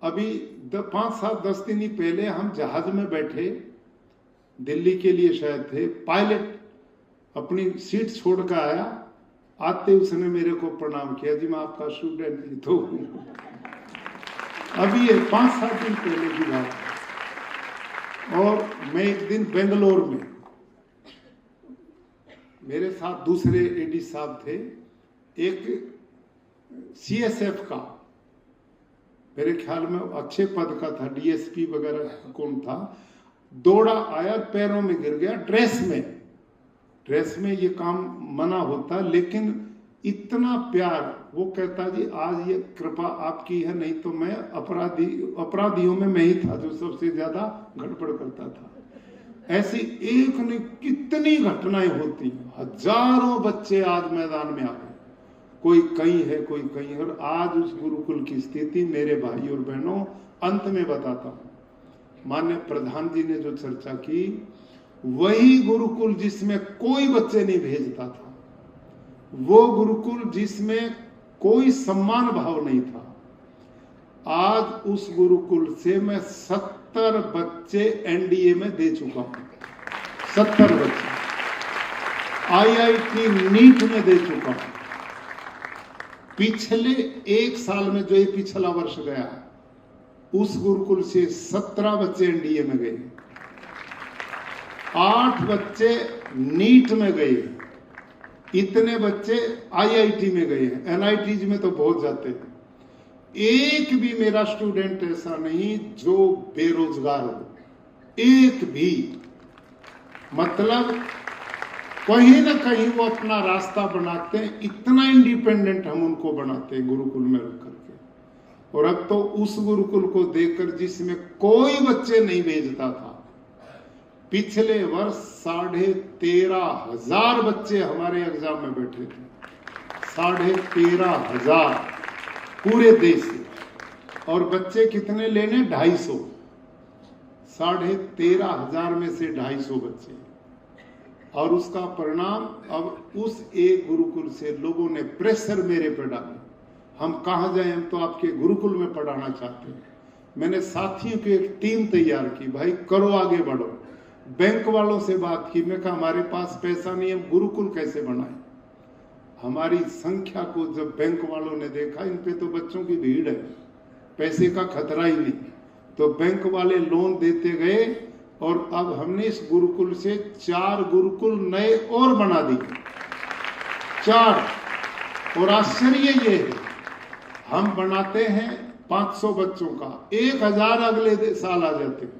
अभी 5-7-10 दिन ही पहले हम जहाज में बैठे, दिल्ली के लिए शायद थे, पायलट अपनी सीट छोड़ कर आया, आते उसने मेरे को प्रणाम किया, जी मैं आपका स्टूडेंट ही तो हूं। अभी ये 5-7 दिन पहले की बात है। और मैं एक दिन बेंगलोर में, मेरे साथ दूसरे AD साहब थे, एक CSF का, मेरे ख्याल में अच्छे पद का था, DSP वगैरह कौन था, दौड़ा आया, पैरों में गिर गया, ड्रेस में ये काम मना होता, लेकिन इतना प्यार। वो कहता जी आज ये कृपा आपकी है, नहीं तो मैं अपराधियों में मैं ही था जो सबसे ज्यादा गड़बड़ करता था। ऐसी एक नहीं कितनी घटनाएं होती हैं। हजारों बच्चे आज मैदान में आ गए, कोई कहीं है, कोई कहीं है। और आज उस गुरुकुल की स्थिति, मेरे भाई और बहनों, अंत में बताता हूं, माननीय प्रधान जी ने जो चर्चा की, वही गुरुकुल जिसमें कोई बच्चे नहीं भेजता था, वो गुरुकुल जिसमें कोई सम्मान भाव नहीं था, आज उस गुरुकुल से मैं 70 बच्चे NDA में दे चुका हूं। 70 बच्चे IIT नीट में दे चुका हूं। पिछले 1 साल में, जो ये पिछला वर्ष गया, उस गुरुकुल से 17 बच्चे NDA में गए, 8 बच्चे नीट में गए, इतने बच्चे IIT में गए हैं। NITs में तो बहुत जाते हैं। एक भी मेरा स्टूडेंट ऐसा नहीं जो बेरोजगार हो, एक भी। मतलब कहीं ना कहीं वो अपना रास्ता बनाते हैं, इतना इंडिपेंडेंट हम उनको बनाते हैं गुरुकुल में रख करके। और अब तो उस गुरुकुल को देखकर जिसमें कोई बच्चे नहीं भेजता था, पिछले वर्ष 13,500 बच्चे हमारे एग्जाम में बैठे थे। 13,500 पूरे देश से। और बच्चे कितने लेने? 250। 13,500 में से 250 बच्चे। और उसका परिणाम, अब उस एक गुरुकुल से लोगों ने प्रेशर मेरे पर डाले, हम कहाँ जाएं, हम तो आपके गुरुकुल में पढ़ाना चाहते हैं। मैंने साथियों की एक टीम तैयार की, भाई करो आगे बढ़ो। बैंक वालों से बात की, मैं कहा हमारे पास पैसा नहीं है, गुरुकुल कैसे बनाए। हमारी संख्या को जब बैंक वालों ने देखा, इन पे तो बच्चों की भीड़ है, पैसे का खतरा ही नहीं, तो बैंक वाले लोन देते गए। और अब हमने इस गुरुकुल से 4 गुरुकुल नए और बना दिए, 4। और आश्चर्य ये है, हम बनाते हैं 500 बच्चों का 1000 अगले साल आ जाते हैं,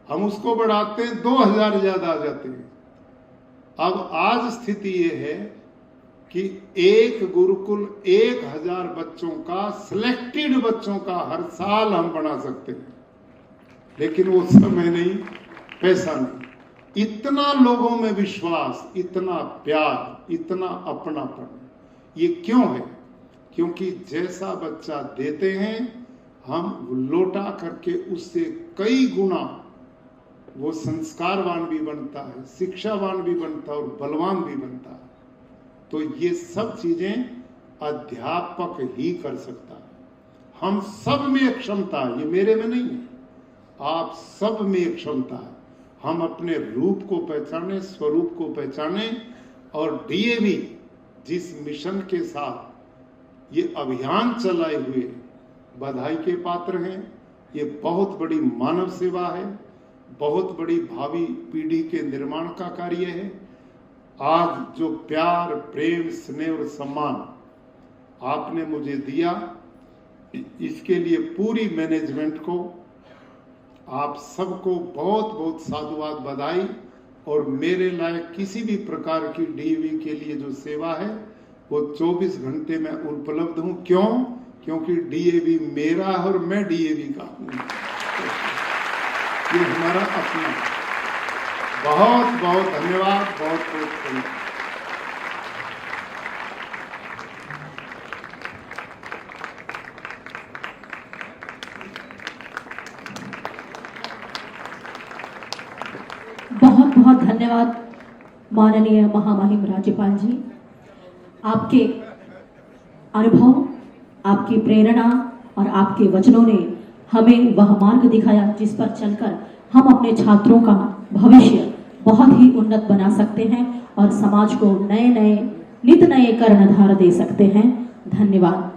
हम उसको बढ़ाते हैं 2000 ज्यादा आ जाते हैं। अब आज स्थिति ये है कि एक गुरुकुल 1000 बच्चों का, सिलेक्टेड बच्चों का हर साल हम बना सकते हैं, लेकिन वो समय नहीं, पैसा नहीं। इतना लोगों में विश्वास, इतना प्यार, इतना अपनापन, ये क्यों है? क्योंकि जैसा बच्चा देते हैं हम लौटा करके उससे कई गुना वो संस्कारवान भी बनता है, शिक्षावान भी बनता है और बलवान भी बनता है। तो ये सब चीजें अध्यापक ही कर सकता है। हम सब में एक क्षमता है, ये मेरे में नहीं है, आप सब में एक क्षमता है। हम अपने रूप को पहचाने, स्वरूप को पहचाने, और डीएवी जिस मिशन के साथ ये अभियान चलाए हुए बधाई के पात्र हैं। ये बहुत बड़ी मानव सेवा है, बहुत बड़ी भावी पीढ़ी के निर्माण का कार्य है। आज जो प्यार, प्रेम, स्नेह और सम्मान आपने मुझे दिया, इसके लिए पूरी मैनेजमेंट को, आप सबको बहुत बहुत साधुवाद, बधाई। और मेरे लायक किसी भी प्रकार की डीएवी के लिए जो सेवा है वो 24 घंटे में उपलब्ध हूं। क्यों? क्योंकि डीएवी मेरा है और मैं डीएवी का हूं। ये हमारा अपना। बहुत बहुत धन्यवाद, बहुत बहुत धन्यवाद।
बहुत बहुत धन्यवाद माननीय महामहिम राज्यपाल जी। आपके अनुभव, आपकी प्रेरणा और आपके वचनों ने हमें वह मार्ग दिखाया जिस पर चलकर हम अपने छात्रों का भविष्य बहुत ही उन्नत बना सकते हैं और समाज को नए नए नित नए कर्णधार दे सकते हैं। धन्यवाद।